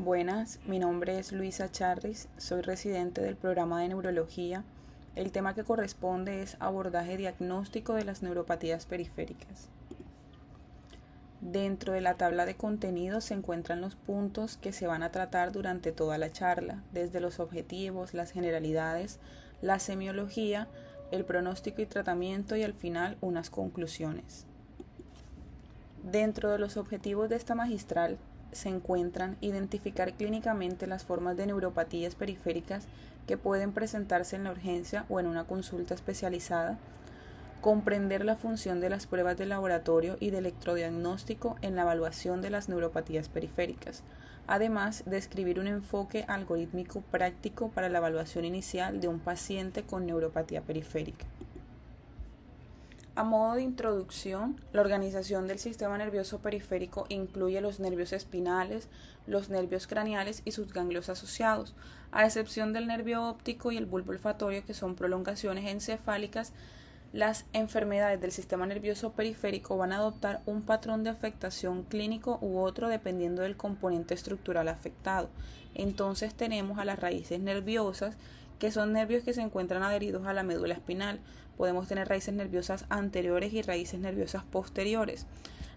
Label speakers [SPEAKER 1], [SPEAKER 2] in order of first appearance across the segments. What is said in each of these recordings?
[SPEAKER 1] Buenas, mi nombre es Luisa Charris, soy residente del programa de neurología. El tema que corresponde es abordaje diagnóstico de las neuropatías periféricas. Dentro de la tabla de contenidos se encuentran los puntos que se van a tratar durante toda la charla, desde los objetivos, las generalidades, la semiología, el pronóstico y tratamiento y al final unas conclusiones. Dentro de los objetivos de esta magistral se encuentran identificar clínicamente las formas de neuropatías periféricas que pueden presentarse en la urgencia o en una consulta especializada, comprender la función de las pruebas de laboratorio y de electrodiagnóstico en la evaluación de las neuropatías periféricas, además de describir un enfoque algorítmico práctico para la evaluación inicial de un paciente con neuropatía periférica. A modo de introducción, la organización del sistema nervioso periférico incluye los nervios espinales, los nervios craneales y sus ganglios asociados, a excepción del nervio óptico y el bulbo olfatorio, que son prolongaciones encefálicas. Las enfermedades del sistema nervioso periférico van a adoptar un patrón de afectación clínico u otro dependiendo del componente estructural afectado. Entonces tenemos a las raíces nerviosas, que son nervios que se encuentran adheridos a la médula espinal. Podemos tener raíces nerviosas anteriores y raíces nerviosas posteriores.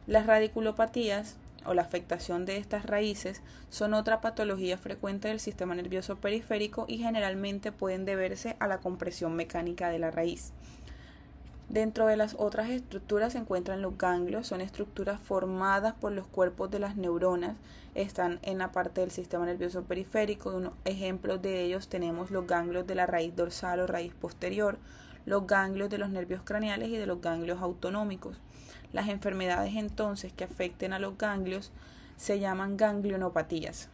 [SPEAKER 1] Las radiculopatías o la afectación de estas raíces son otra patología frecuente del sistema nervioso periférico y generalmente pueden deberse a la compresión mecánica de la raíz. Dentro de las otras estructuras se encuentran los ganglios, son estructuras formadas por los cuerpos de las neuronas, están en la parte del sistema nervioso periférico. Unos ejemplos de ellos tenemos los ganglios de la raíz dorsal o raíz posterior, los ganglios de los nervios craneales y de los ganglios autonómicos. Las enfermedades entonces que afecten a los ganglios se llaman ganglionopatías.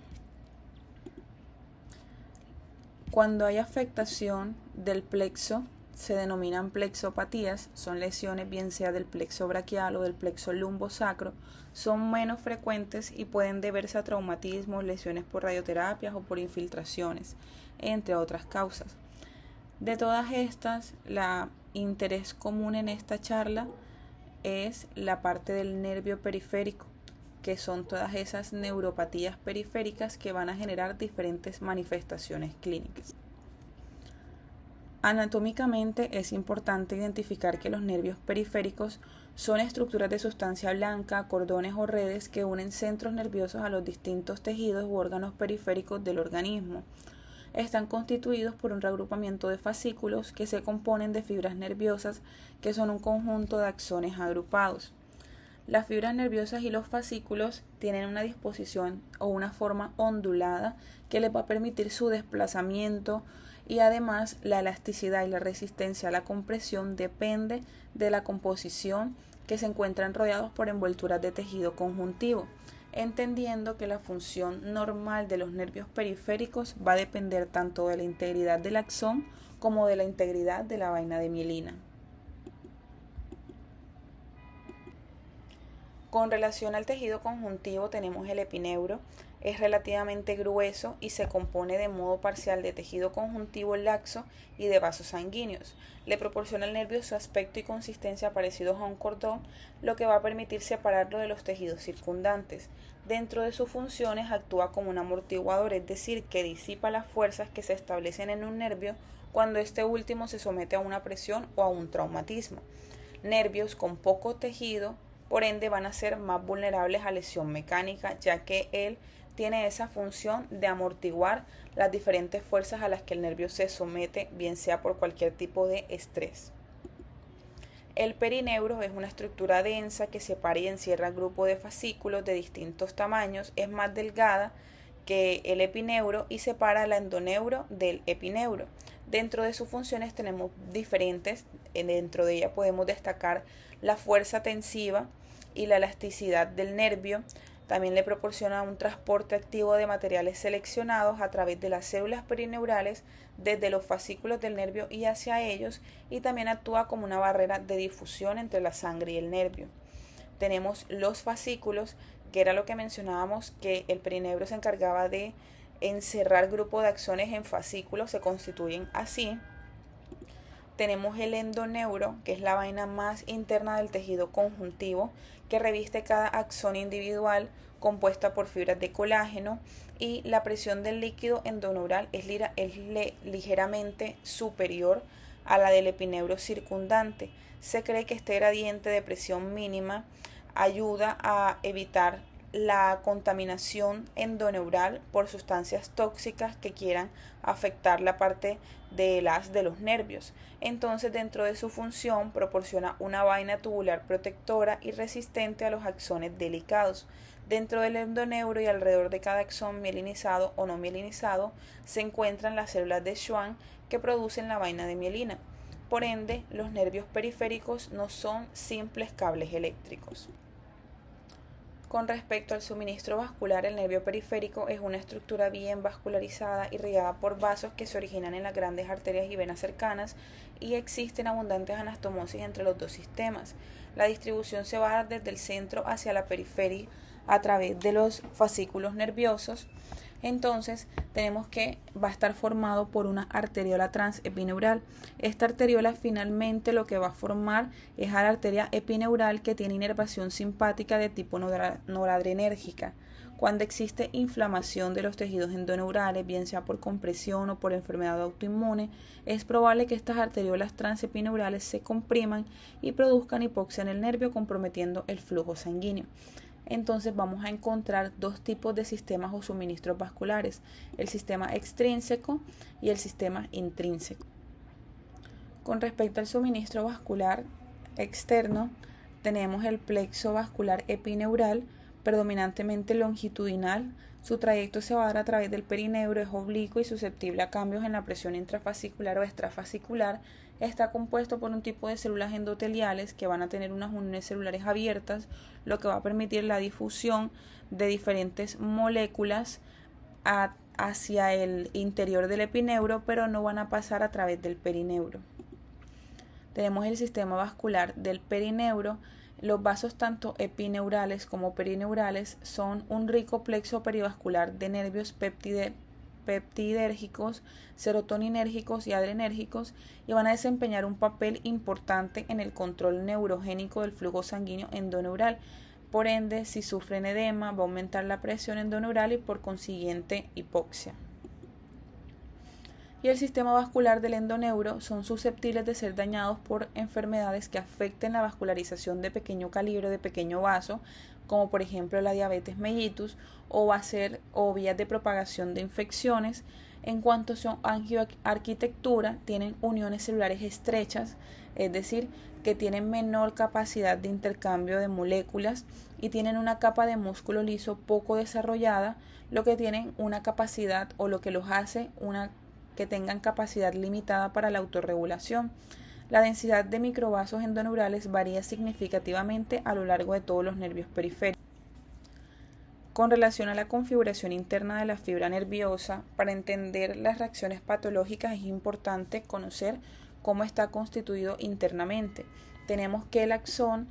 [SPEAKER 1] Cuando hay afectación del plexo, se denominan plexopatías, son lesiones bien sea del plexo braquial o del plexo lumbosacro, son menos frecuentes y pueden deberse a traumatismos, lesiones por radioterapias o por infiltraciones, entre otras causas. De todas estas, la interés común en esta charla es la parte del nervio periférico, que son todas esas neuropatías periféricas que van a generar diferentes manifestaciones clínicas. Anatómicamente es importante identificar que los nervios periféricos son estructuras de sustancia blanca, cordones o redes que unen centros nerviosos a los distintos tejidos u órganos periféricos del organismo. Están constituidos por un reagrupamiento de fascículos que se componen de fibras nerviosas que son un conjunto de axones agrupados. Las fibras nerviosas y los fascículos tienen una disposición o una forma ondulada que les va a permitir su desplazamiento, y además la elasticidad y la resistencia a la compresión depende de la composición, que se encuentran rodeados por envolturas de tejido conjuntivo, entendiendo que la función normal de los nervios periféricos va a depender tanto de la integridad del axón como de la integridad de la vaina de mielina. Con relación al tejido conjuntivo tenemos el epineuro. Es relativamente grueso y se compone de modo parcial de tejido conjuntivo laxo y de vasos sanguíneos. Le proporciona al nervio su aspecto y consistencia parecidos a un cordón, lo que va a permitir separarlo de los tejidos circundantes. Dentro de sus funciones actúa como un amortiguador, es decir, que disipa las fuerzas que se establecen en un nervio cuando este último se somete a una presión o a un traumatismo. Nervios con poco tejido, por ende, van a ser más vulnerables a lesión mecánica, ya que él tiene esa función de amortiguar las diferentes fuerzas a las que el nervio se somete, bien sea por cualquier tipo de estrés. El perineuro es una estructura densa que separa y encierra grupos de fascículos de distintos tamaños, es más delgada que el epineuro y separa el endoneuro del epineuro. Dentro de sus funciones tenemos diferentes, dentro de ella podemos destacar la fuerza tensiva y la elasticidad del nervio. También le proporciona un transporte activo de materiales seleccionados a través de las células perineurales desde los fascículos del nervio y hacia ellos, y también actúa como una barrera de difusión entre la sangre y el nervio. Tenemos los fascículos, que era lo que mencionábamos, que el perineuro se encargaba de encerrar grupos de axones en fascículos, se constituyen así. Tenemos el endoneuro, que es la vaina más interna del tejido conjuntivo, que reviste cada axón individual compuesta por fibras de colágeno, y la presión del líquido endoneural es ligeramente superior a la del epineuro circundante. Se cree que este gradiente de presión mínima ayuda a evitar la contaminación endoneural por sustancias tóxicas que quieran afectar la parte de los nervios. Entonces, dentro de su función, proporciona una vaina tubular protectora y resistente a los axones delicados. Dentro del endoneuro y alrededor de cada axón mielinizado o no mielinizado se encuentran las células de Schwann que producen la vaina de mielina. Por ende, los nervios periféricos no son simples cables eléctricos. Con respecto al suministro vascular, el nervio periférico es una estructura bien vascularizada, irrigada por vasos que se originan en las grandes arterias y venas cercanas, y existen abundantes anastomosis entre los dos sistemas. La distribución se va a dar desde el centro hacia la periferia a través de los fascículos nerviosos. Entonces tenemos que va a estar formado por una arteriola transepineural. Esta arteriola finalmente lo que va a formar es a la arteria epineural, que tiene inervación simpática de tipo noradrenérgica. Cuando existe inflamación de los tejidos endoneurales, bien sea por compresión o por enfermedad autoinmune, es probable que estas arteriolas transepineurales se compriman y produzcan hipoxia en el nervio, comprometiendo el flujo sanguíneo. Entonces vamos a encontrar dos tipos de sistemas o suministros vasculares: el sistema extrínseco y el sistema intrínseco. Con respecto al suministro vascular externo, tenemos el plexo vascular epineural, predominantemente longitudinal. Su trayecto se va a dar a través del perineuro, es oblicuo y susceptible a cambios en la presión intrafascicular o extrafascicular. Está compuesto por un tipo de células endoteliales que van a tener unas uniones celulares abiertas, lo que va a permitir la difusión de diferentes moléculas hacia el interior del epineuro, pero no van a pasar a través del perineuro. Tenemos el sistema vascular del perineuro. Los vasos tanto epineurales como perineurales son un rico plexo perivascular de nervios peptidérgicos, serotoninérgicos y adrenérgicos, y van a desempeñar un papel importante en el control neurogénico del flujo sanguíneo endoneural. Por ende, si sufren edema, va a aumentar la presión endoneural y por consiguiente hipoxia. Y el sistema vascular del endoneuro son susceptibles de ser dañados por enfermedades que afecten la vascularización de pequeño calibre, de pequeño vaso, como por ejemplo la diabetes mellitus, o vías de propagación de infecciones. En cuanto a su angioarquitectura, tienen uniones celulares estrechas, es decir, que tienen menor capacidad de intercambio de moléculas y tienen una capa de músculo liso poco desarrollada, lo que tienen una capacidad, o lo que los hace que tengan capacidad limitada para la autorregulación. La densidad de microvasos endoneurales varía significativamente a lo largo de todos los nervios periféricos. Con relación a la configuración interna de la fibra nerviosa, para entender las reacciones patológicas es importante conocer cómo está constituido internamente. Tenemos que el axón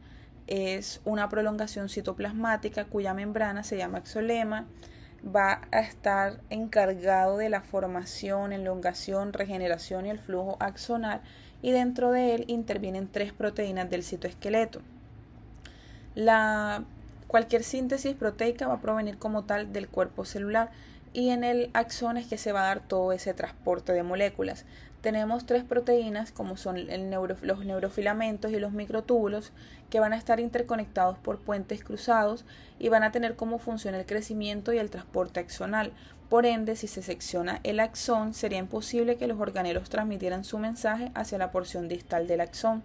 [SPEAKER 1] es una prolongación citoplasmática cuya membrana se llama axolema. Va a estar encargado de la formación, elongación, regeneración y el flujo axonal, y dentro de él intervienen 3 proteínas del citoesqueleto. Cualquier síntesis proteica va a provenir como tal del cuerpo celular, y en el axón es que se va a dar todo ese transporte de moléculas. Tenemos 3 proteínas, como son los neurofilamentos y los microtúbulos, que van a estar interconectados por puentes cruzados y van a tener como función el crecimiento y el transporte axonal. Por ende, si se secciona el axón, sería imposible que los organelos transmitieran su mensaje hacia la porción distal del axón.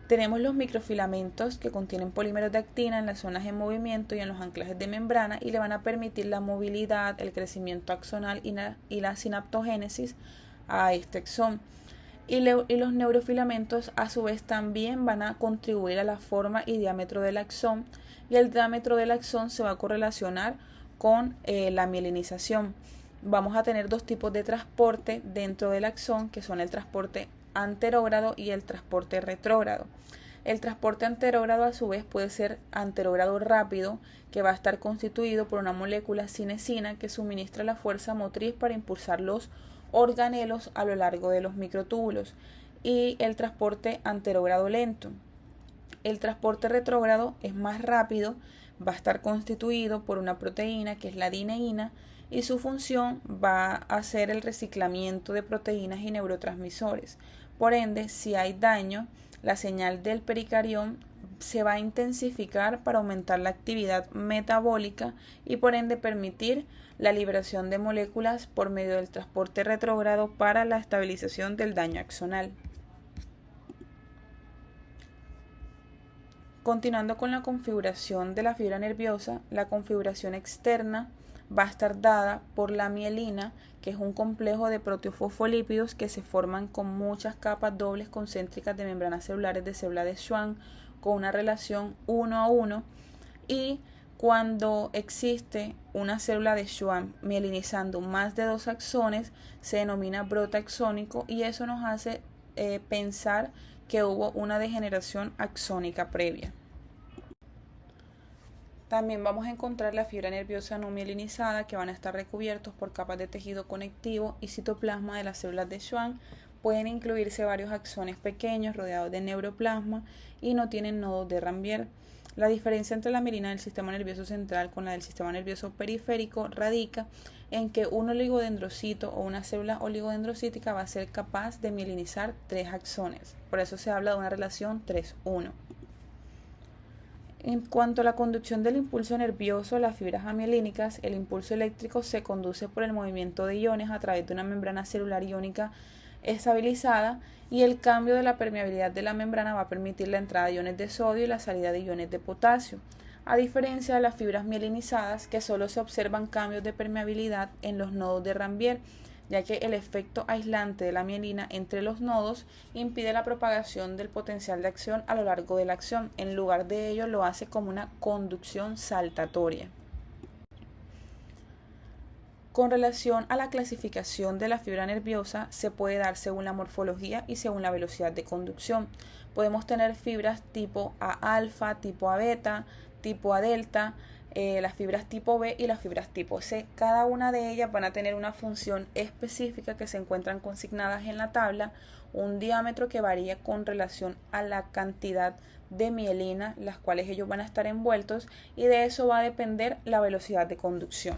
[SPEAKER 1] Tenemos los microfilamentos, que contienen polímeros de actina en las zonas en movimiento y en los anclajes de membrana, y le van a permitir la movilidad, el crecimiento axonal y la sinaptogénesis a este axón. Y los neurofilamentos a su vez también van a contribuir a la forma y diámetro del axón, y el diámetro del axón se va a correlacionar con la mielinización. Vamos a tener 2 tipos de transporte dentro del axón, que son el transporte anterógrado y el transporte retrógrado. El transporte anterógrado a su vez puede ser anterógrado rápido, que va a estar constituido por una molécula cinesina que suministra la fuerza motriz para impulsar los organelos a lo largo de los microtúbulos, y el transporte anterógrado lento. El transporte retrógrado es más rápido, va a estar constituido por una proteína que es la dineína y su función va a ser el reciclamiento de proteínas y neurotransmisores. Por ende, si hay daño, la señal del pericarión se va a intensificar para aumentar la actividad metabólica y por ende permitir la liberación de moléculas por medio del transporte retrógrado para la estabilización del daño axonal. Continuando con la configuración de la fibra nerviosa, la configuración externa va a estar dada por la mielina, que es un complejo de proteofosfolípidos que se forman con muchas capas dobles concéntricas de membranas celulares de célula de Schwann con una relación 1 a 1, y cuando existe una célula de Schwann mielinizando más de 2 axones se denomina brote axónico y eso nos hace pensar que hubo una degeneración axónica previa. También vamos a encontrar la fibra nerviosa no mielinizada, que van a estar recubiertos por capas de tejido conectivo y citoplasma de las células de Schwann. Pueden incluirse varios axones pequeños rodeados de neuroplasma y no tienen nodos de Ranvier. La diferencia entre la mielina del sistema nervioso central con la del sistema nervioso periférico radica en que un oligodendrocito o una célula oligodendrocítica va a ser capaz de mielinizar 3 axones. Por eso se habla de una relación 3-1. En cuanto a la conducción del impulso nervioso, las fibras amielínicas, el impulso eléctrico se conduce por el movimiento de iones a través de una membrana celular iónica estabilizada y el cambio de la permeabilidad de la membrana va a permitir la entrada de iones de sodio y la salida de iones de potasio, a diferencia de las fibras mielinizadas que solo se observan cambios de permeabilidad en los nodos de Ranvier, ya que el efecto aislante de la mielina entre los nodos impide la propagación del potencial de acción a lo largo de la acción. En lugar de ello, lo hace como una conducción saltatoria. Con relación a la clasificación de la fibra nerviosa, se puede dar según la morfología y según la velocidad de conducción. Podemos tener fibras tipo A alfa, tipo A beta, tipo A delta, las fibras tipo B y las fibras tipo C. Cada una de ellas van a tener una función específica que se encuentran consignadas en la tabla, un diámetro que varía con relación a la cantidad de mielina, las cuales ellos van a estar envueltos, y de eso va a depender la velocidad de conducción.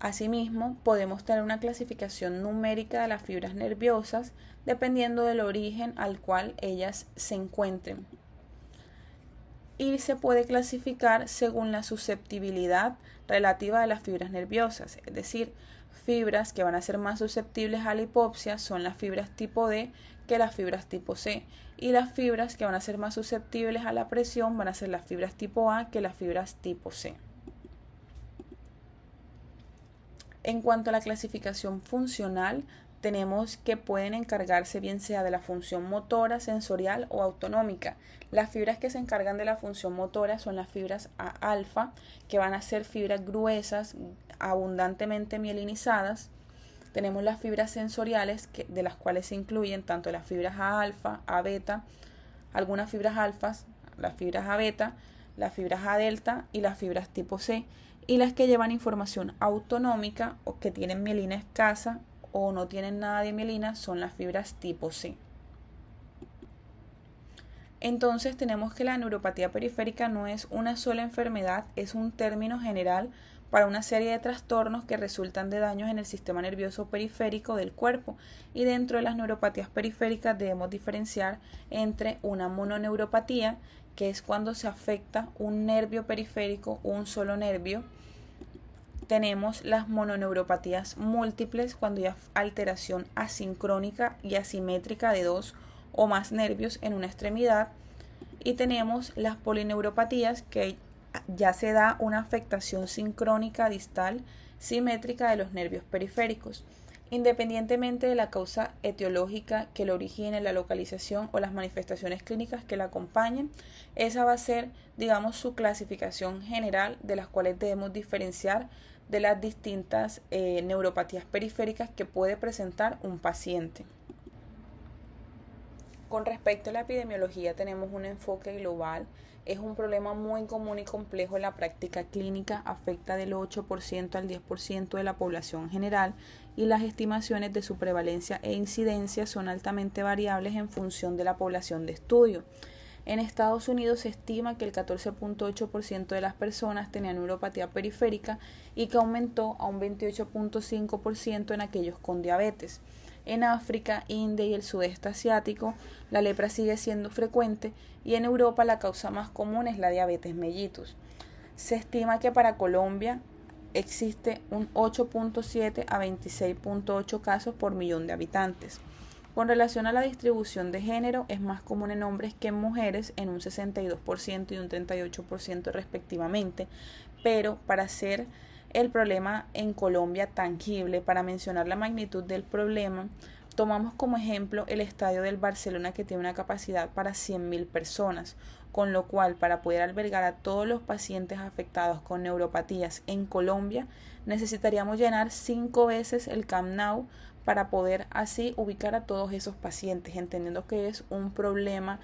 [SPEAKER 1] Asimismo, podemos tener una clasificación numérica de las fibras nerviosas dependiendo del origen al cual ellas se encuentren. Y se puede clasificar según la susceptibilidad relativa de las fibras nerviosas, es decir, fibras que van a ser más susceptibles a la hipopsia son las fibras tipo D que las fibras tipo C, y las fibras que van a ser más susceptibles a la presión van a ser las fibras tipo A que las fibras tipo C. En cuanto a la clasificación funcional, tenemos que pueden encargarse bien sea de la función motora, sensorial o autonómica. Las fibras que se encargan de la función motora son las fibras A alfa, que van a ser fibras gruesas, abundantemente mielinizadas. Tenemos las fibras sensoriales, de las cuales se incluyen tanto las fibras A alfa, A beta, algunas fibras alfas, las fibras A beta, las fibras A delta y las fibras tipo C. Y las que llevan información autonómica o que tienen mielina escasa o no tienen nada de mielina son las fibras tipo C. Entonces tenemos que la neuropatía periférica no es una sola enfermedad, es un término general para una serie de trastornos que resultan de daños en el sistema nervioso periférico del cuerpo, y dentro de las neuropatías periféricas debemos diferenciar entre una mononeuropatía, que es cuando se afecta un nervio periférico, un solo nervio. Tenemos las mononeuropatías múltiples, cuando hay alteración asincrónica y asimétrica de 2 o más nervios en una extremidad. Y tenemos las polineuropatías, que ya se da una afectación sincrónica distal simétrica de los nervios periféricos. Independientemente de la causa etiológica que lo origine, la localización o las manifestaciones clínicas que la acompañen, esa va a ser, digamos, su clasificación general, de las cuales debemos diferenciar de las distintas neuropatías periféricas que puede presentar un paciente. Con respecto a la epidemiología, tenemos un enfoque global. Es un problema muy común y complejo en la práctica clínica, afecta del 8% al 10% de la población general y las estimaciones de su prevalencia e incidencia son altamente variables en función de la población de estudio. En Estados Unidos se estima que el 14.8% de las personas tenían neuropatía periférica y que aumentó a un 28.5% en aquellos con diabetes. En África, India y el sudeste asiático, la lepra sigue siendo frecuente y en Europa la causa más común es la diabetes mellitus. Se estima que para Colombia existe un 8.7 a 26.8 casos por millón de habitantes. Con relación a la distribución de género, es más común en hombres que en mujeres, en un 62% y un 38% respectivamente, pero para hacer el problema en Colombia tangible, para mencionar la magnitud del problema, tomamos como ejemplo el estadio del Barcelona, que tiene una capacidad para 100.000 personas, con lo cual para poder albergar a todos los pacientes afectados con neuropatías en Colombia necesitaríamos llenar 5 veces el Camp Nou para poder así ubicar a todos esos pacientes, entendiendo que es un problema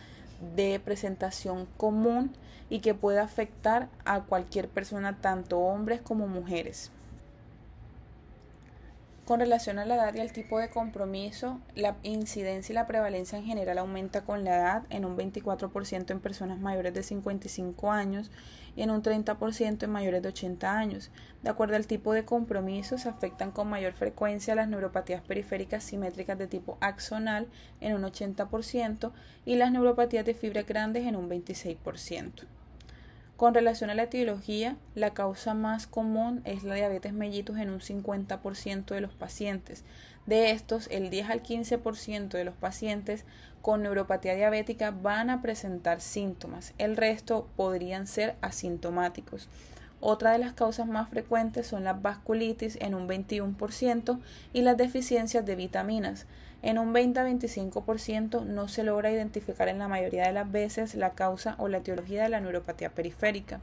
[SPEAKER 1] de presentación común y que puede afectar a cualquier persona, tanto hombres como mujeres. Con relación a la edad y al tipo de compromiso, la incidencia y la prevalencia en general aumenta con la edad en un 24% en personas mayores de 55 años y en un 30% en mayores de 80 años. De acuerdo al tipo de compromiso, se afectan con mayor frecuencia las neuropatías periféricas simétricas de tipo axonal en un 80% y las neuropatías de fibras grandes en un 26%. Con relación a la etiología, la causa más común es la diabetes mellitus en un 50% de los pacientes. De estos, el 10 al 15% de los pacientes con neuropatía diabética van a presentar síntomas. El resto podrían ser asintomáticos. Otra de las causas más frecuentes son las vasculitis en un 21% y las deficiencias de vitaminas. En un 20 a 25% no se logra identificar en la mayoría de las veces la causa o la etiología de la neuropatía periférica.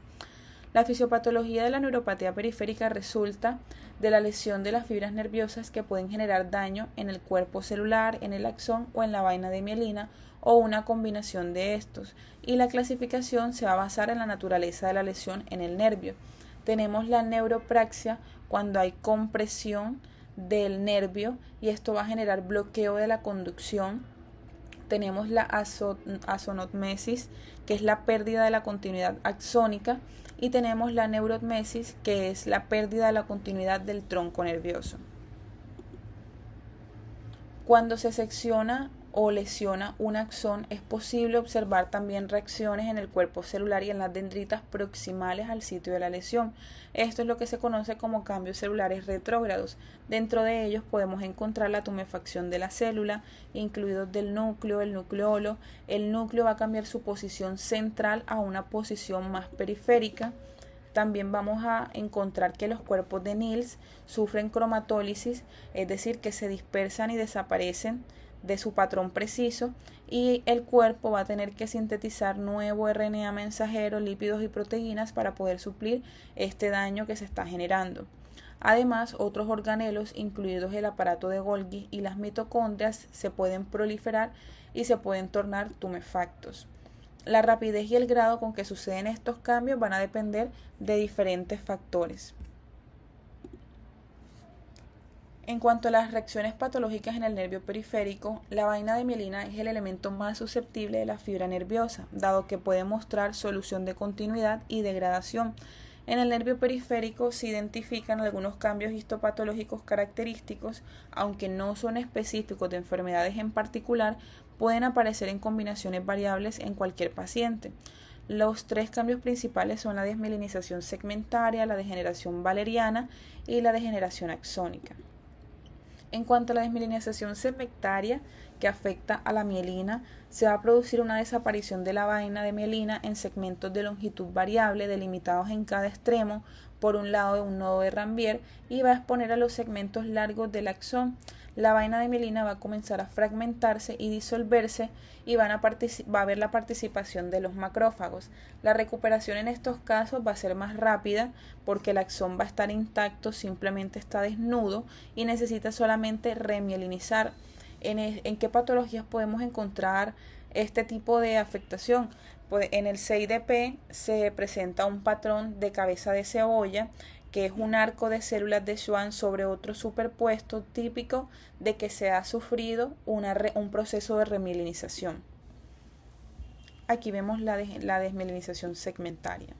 [SPEAKER 1] La fisiopatología de la neuropatía periférica resulta de la lesión de las fibras nerviosas que pueden generar daño en el cuerpo celular, en el axón o en la vaina de mielina o una combinación de estos, y la clasificación se va a basar en la naturaleza de la lesión en el nervio. Tenemos la neuropraxia cuando hay compresión del nervio y esto va a generar bloqueo de la conducción. Tenemos la azonotmesis, que es la pérdida de la continuidad axónica, y tenemos la neurotmesis, que es la pérdida de la continuidad del tronco nervioso. Cuando se secciona o lesiona un axón, es posible observar también reacciones en el cuerpo celular y en las dendritas proximales al sitio de la lesión. Esto es lo que se conoce como cambios celulares retrógrados. Dentro de ellos podemos encontrar la tumefacción de la célula, incluidos del núcleo, el nucleolo. El núcleo va a cambiar su posición central a una posición más periférica. También vamos a encontrar que los cuerpos de Nils sufren cromatólisis, es decir, que se dispersan y desaparecen de su patrón preciso, y el cuerpo va a tener que sintetizar nuevo RNA mensajero, lípidos y proteínas para poder suplir este daño que se está generando. Además, otros organelos, incluidos el aparato de Golgi y las mitocondrias, se pueden proliferar y se pueden tornar tumefactos. La rapidez y el grado con que suceden estos cambios van a depender de diferentes factores. En cuanto a las reacciones patológicas en el nervio periférico, la vaina de mielina es el elemento más susceptible de la fibra nerviosa, dado que puede mostrar solución de continuidad y degradación. En el nervio periférico se identifican algunos cambios histopatológicos característicos, aunque no son específicos de enfermedades en particular, pueden aparecer en combinaciones variables en cualquier paciente. Los 3 cambios principales son la desmielinización segmentaria, la degeneración valeriana y la degeneración axónica. En cuanto a la desmielinización segmentaria, que afecta a la mielina, se va a producir una desaparición de la vaina de mielina en segmentos de longitud variable delimitados en cada extremo por un lado de un nodo de Ranvier y va a exponer a los segmentos largos del axón. La vaina de mielina va a comenzar a fragmentarse y disolverse y va a haber la participación de los macrófagos. La recuperación en estos casos va a ser más rápida porque el axón va a estar intacto, simplemente está desnudo y necesita solamente remielinizar. ¿En qué patologías podemos encontrar este tipo de afectación. Pues en el 6DP se presenta un patrón de cabeza de cebolla, que es un arco de células de Schwann sobre otro superpuesto típico de que se ha sufrido un proceso de remilinización. Aquí vemos la desmielinización segmentaria.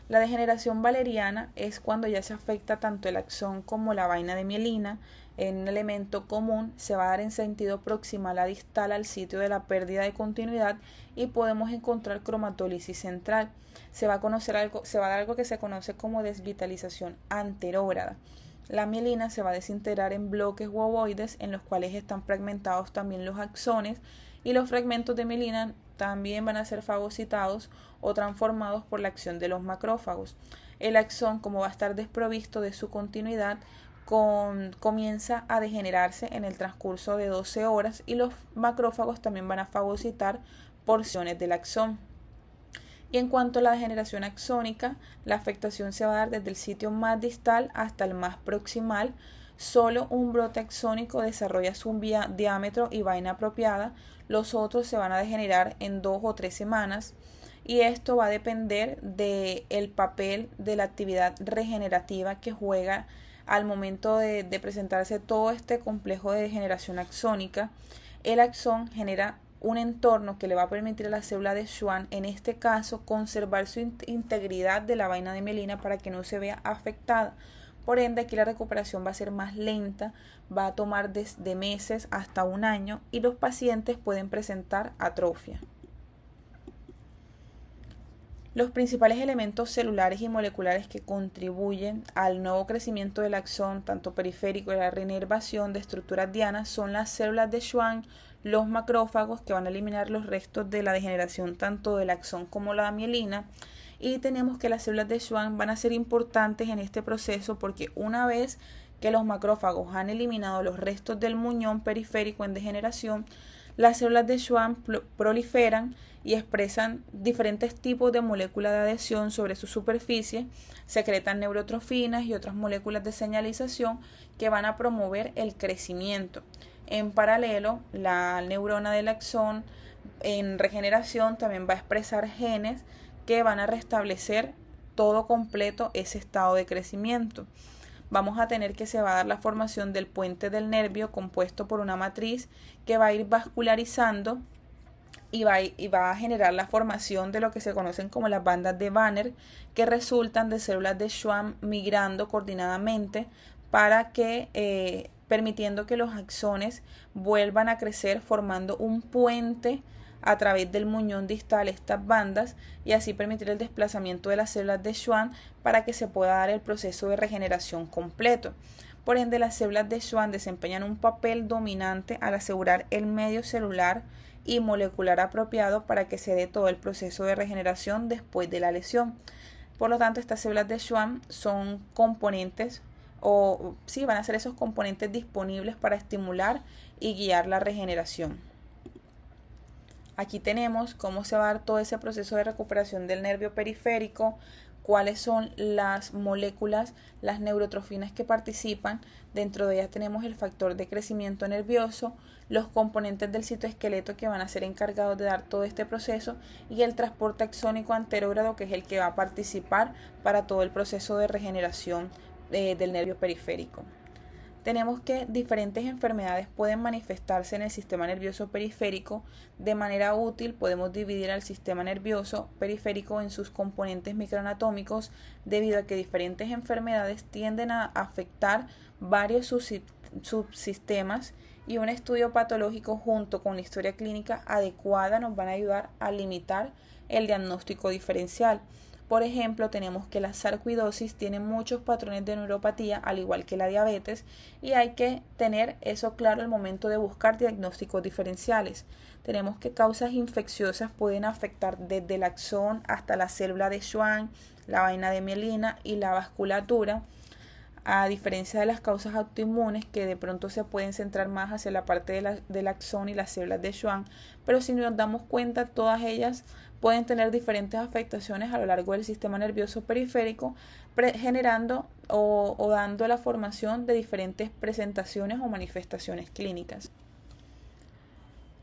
[SPEAKER 1] La degeneración valeriana es cuando ya se afecta tanto el axón como la vaina de mielina. En un elemento común se va a dar en sentido proximal a distal al sitio de la pérdida de continuidad y podemos encontrar cromatólisis central. Se va a dar algo que se conoce como desvitalización anterógrada. La mielina se va a desintegrar en bloques u ovoides en los cuales están fragmentados también los axones, y los fragmentos de mielina también van a ser fagocitados o transformados por la acción de los macrófagos. El axón, como va a estar desprovisto de su continuidad, comienza a degenerarse en el transcurso de 12 horas y los macrófagos también van a fagocitar porciones del axón. Y en cuanto a la degeneración axónica, la afectación se va a dar desde el sitio más distal hasta el más proximal. Solo un brote axónico desarrolla su diámetro y vaina apropiada, los otros se van a degenerar en 2 o 3 semanas, y esto va a depender del papel de la actividad regenerativa que juega al momento de presentarse todo este complejo de degeneración axónica. El axón genera un entorno que le va a permitir a la célula de Schwann, en este caso, conservar su integridad de la vaina de mielina para que no se vea afectada. Por ende, aquí la recuperación va a ser más lenta, va a tomar desde meses hasta un año, y los pacientes pueden presentar atrofia. Los principales elementos celulares y moleculares que contribuyen al nuevo crecimiento del axón, tanto periférico y la reinervación de estructuras dianas, son las células de Schwann, los macrófagos, que van a eliminar los restos de la degeneración tanto del axón como la mielina. Y tenemos que las células de Schwann van a ser importantes en este proceso porque una vez que los macrófagos han eliminado los restos del muñón periférico en degeneración, las células de Schwann proliferan y expresan diferentes tipos de moléculas de adhesión sobre su superficie, secretan neurotrofinas y otras moléculas de señalización que van a promover el crecimiento. En paralelo, la neurona del axón en regeneración también va a expresar genes que van a restablecer todo completo ese estado de crecimiento. Vamos a tener que se va a dar la formación del puente del nervio compuesto por una matriz que va a ir vascularizando y va a generar la formación de lo que se conocen como las bandas de Banner, que resultan de células de Schwann migrando coordinadamente para que permitiendo que los axones vuelvan a crecer formando un puente a través del muñón distal, estas bandas, y así permitir el desplazamiento de las células de Schwann para que se pueda dar el proceso de regeneración completo. Por ende, las células de Schwann desempeñan un papel dominante al asegurar el medio celular y molecular apropiado para que se dé todo el proceso de regeneración después de la lesión. Por lo tanto, estas células de Schwann son componentes van a ser esos componentes disponibles para estimular y guiar la regeneración. Aquí tenemos cómo se va a dar todo ese proceso de recuperación del nervio periférico, cuáles son las moléculas, las neurotrofinas que participan. Dentro de ellas tenemos el factor de crecimiento nervioso, los componentes del citoesqueleto que van a ser encargados de dar todo este proceso, y el transporte axónico anterógrado, que es el que va a participar para todo el proceso de regeneración del nervio periférico. Tenemos que diferentes enfermedades pueden manifestarse en el sistema nervioso periférico. De manera útil podemos dividir al sistema nervioso periférico en sus componentes microanatómicos, debido a que diferentes enfermedades tienden a afectar varios subsistemas, y un estudio patológico junto con la historia clínica adecuada nos van a ayudar a limitar el diagnóstico diferencial. Por ejemplo, tenemos que la sarcoidosis tiene muchos patrones de neuropatía, al igual que la diabetes, y hay que tener eso claro al momento de buscar diagnósticos diferenciales. Tenemos que causas infecciosas pueden afectar desde el axón hasta la célula de Schwann, la vaina de mielina y la vasculatura, a diferencia de las causas autoinmunes que de pronto se pueden centrar más hacia la parte del axón y las células de Schwann, pero si nos damos cuenta, todas ellas pueden tener diferentes afectaciones a lo largo del sistema nervioso periférico, generando o dando la formación de diferentes presentaciones o manifestaciones clínicas.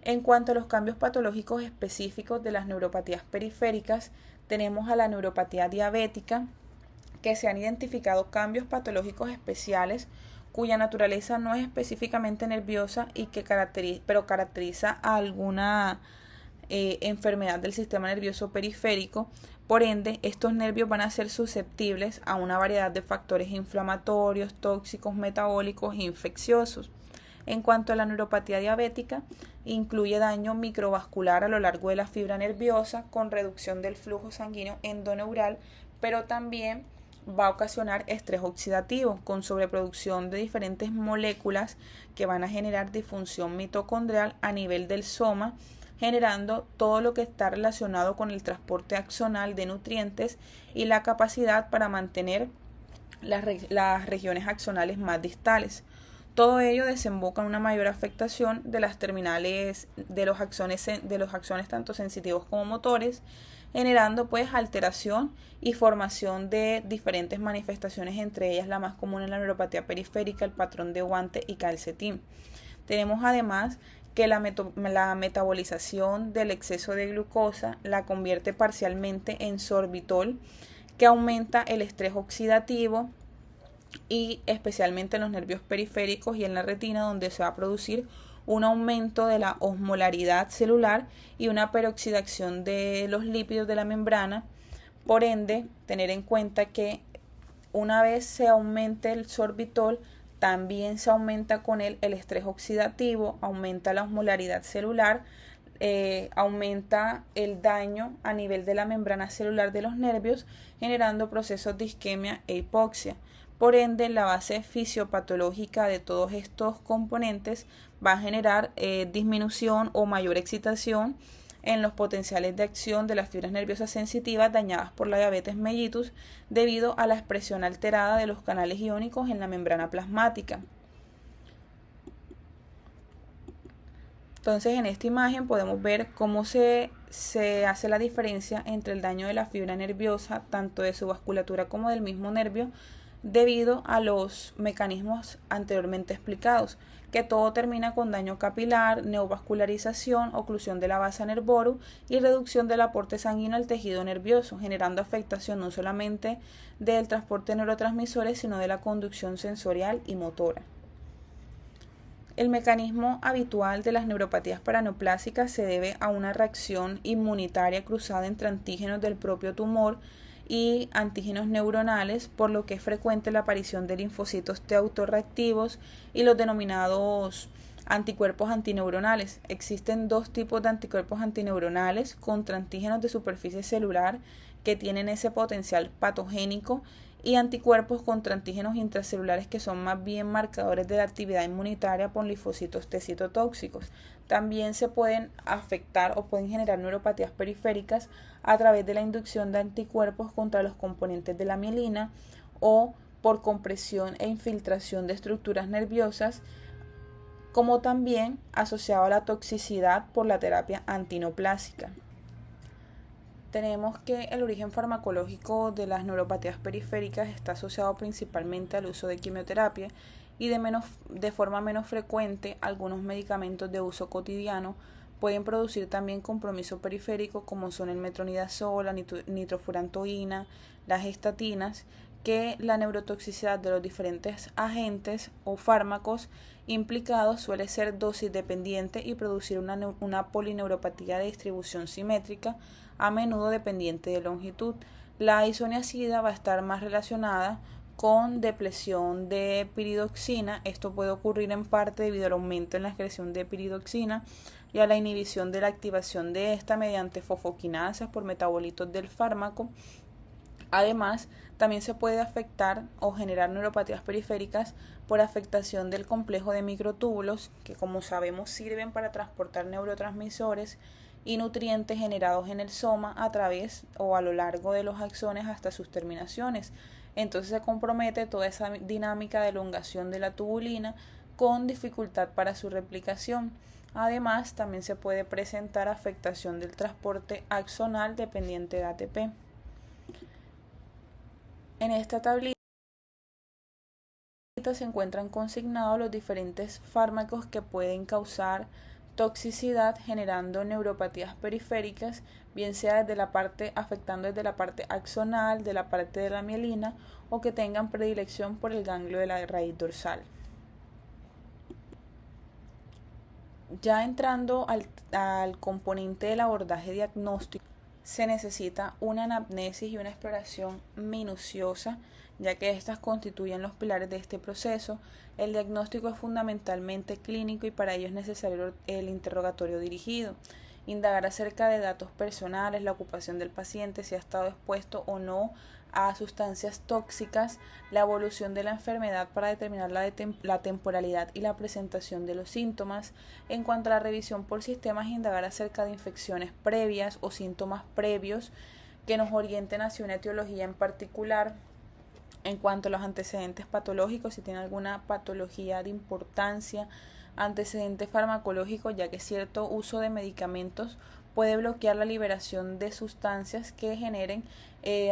[SPEAKER 1] En cuanto a los cambios patológicos específicos de las neuropatías periféricas, tenemos a la neuropatía diabética, que se han identificado cambios patológicos especiales cuya naturaleza no es específicamente nerviosa y que caracteriza a alguna enfermedad del sistema nervioso periférico. Por ende, estos nervios van a ser susceptibles a una variedad de factores inflamatorios, tóxicos, metabólicos e infecciosos. En cuanto a la neuropatía diabética, incluye daño microvascular a lo largo de la fibra nerviosa con reducción del flujo sanguíneo endoneural, pero también va a ocasionar estrés oxidativo con sobreproducción de diferentes moléculas que van a generar disfunción mitocondrial a nivel del soma, generando todo lo que está relacionado con el transporte axonal de nutrientes y la capacidad para mantener las regiones axonales más distales. Todo ello desemboca en una mayor afectación de las terminales de los axones tanto sensitivos como motores, generando pues alteración y formación de diferentes manifestaciones, entre ellas la más común en la neuropatía periférica, el patrón de guante y calcetín. Tenemos además que la metabolización del exceso de glucosa la convierte parcialmente en sorbitol, que aumenta el estrés oxidativo y especialmente en los nervios periféricos y en la retina, donde se va a producir un aumento de la osmolaridad celular y una peroxidación de los lípidos de la membrana. Por ende, tener en cuenta que una vez se aumente el sorbitol, también se aumenta con él el estrés oxidativo, aumenta la osmolaridad celular, aumenta el daño a nivel de la membrana celular de los nervios, generando procesos de isquemia e hipoxia. Por ende, la base fisiopatológica de todos estos componentes va a generar disminución o mayor excitación en los potenciales de acción de las fibras nerviosas sensitivas dañadas por la diabetes mellitus debido a la expresión alterada de los canales iónicos en la membrana plasmática. Entonces, en esta imagen podemos ver cómo se hace la diferencia entre el daño de la fibra nerviosa, tanto de su vasculatura como del mismo nervio, debido a los mecanismos anteriormente explicados, que todo termina con daño capilar, neovascularización, oclusión de la vasa nervorum y reducción del aporte sanguíneo al tejido nervioso, generando afectación no solamente del transporte de neurotransmisores, sino de la conducción sensorial y motora. El mecanismo habitual de las neuropatías paraneoplásicas se debe a una reacción inmunitaria cruzada entre antígenos del propio tumor y antígenos neuronales, por lo que es frecuente la aparición de linfocitos T autorreactivos y los denominados anticuerpos antineuronales. Existen dos tipos de anticuerpos antineuronales: contra antígenos de superficie celular, que tienen ese potencial patogénico, y anticuerpos contra antígenos intracelulares, que son más bien marcadores de la actividad inmunitaria por linfocitos T citotóxicos. También se pueden afectar o pueden generar neuropatías periféricas a través de la inducción de anticuerpos contra los componentes de la mielina o por compresión e infiltración de estructuras nerviosas, como también asociado a la toxicidad por la terapia antineoplásica. Tenemos que el origen farmacológico de las neuropatías periféricas está asociado principalmente al uso de quimioterapia y de forma menos frecuente algunos medicamentos de uso cotidiano pueden producir también compromiso periférico, como son el metronidazol, la nitrofurantoína, las estatinas, que la neurotoxicidad de los diferentes agentes o fármacos implicados suele ser dosis dependiente y producir una polineuropatía de distribución simétrica, a menudo dependiente de longitud. La isoniazida va a estar más relacionada con depresión de piridoxina. Esto puede ocurrir en parte debido al aumento en la excreción de piridoxina y a la inhibición de la activación de esta mediante fosfoquinasas por metabolitos del fármaco. Además, también se puede afectar o generar neuropatías periféricas por afectación del complejo de microtúbulos, que como sabemos sirven para transportar neurotransmisores y nutrientes generados en el soma a través o a lo largo de los axones hasta sus terminaciones. Entonces se compromete toda esa dinámica de elongación de la tubulina con dificultad para su replicación. Además, también se puede presentar afectación del transporte axonal dependiente de ATP. En esta tablita se encuentran consignados los diferentes fármacos que pueden causar toxicidad generando neuropatías periféricas, bien sea afectando desde la parte axonal, de la parte de la mielina o que tengan predilección por el ganglio de la raíz dorsal. Ya entrando al componente del abordaje diagnóstico, se necesita una anamnesis y una exploración minuciosa, ya que estas constituyen los pilares de este proceso. El diagnóstico es fundamentalmente clínico y para ello es necesario el interrogatorio dirigido. Indagar acerca de datos personales, la ocupación del paciente, si ha estado expuesto o no a sustancias tóxicas, la evolución de la enfermedad para determinar la temporalidad y la presentación de los síntomas. En cuanto a la revisión por sistemas, indagar acerca de infecciones previas o síntomas previos que nos orienten hacia una etiología en particular. En cuanto a los antecedentes patológicos, si tiene alguna patología de importancia, antecedentes farmacológicos, ya que cierto uso de medicamentos puede bloquear la liberación de sustancias que generen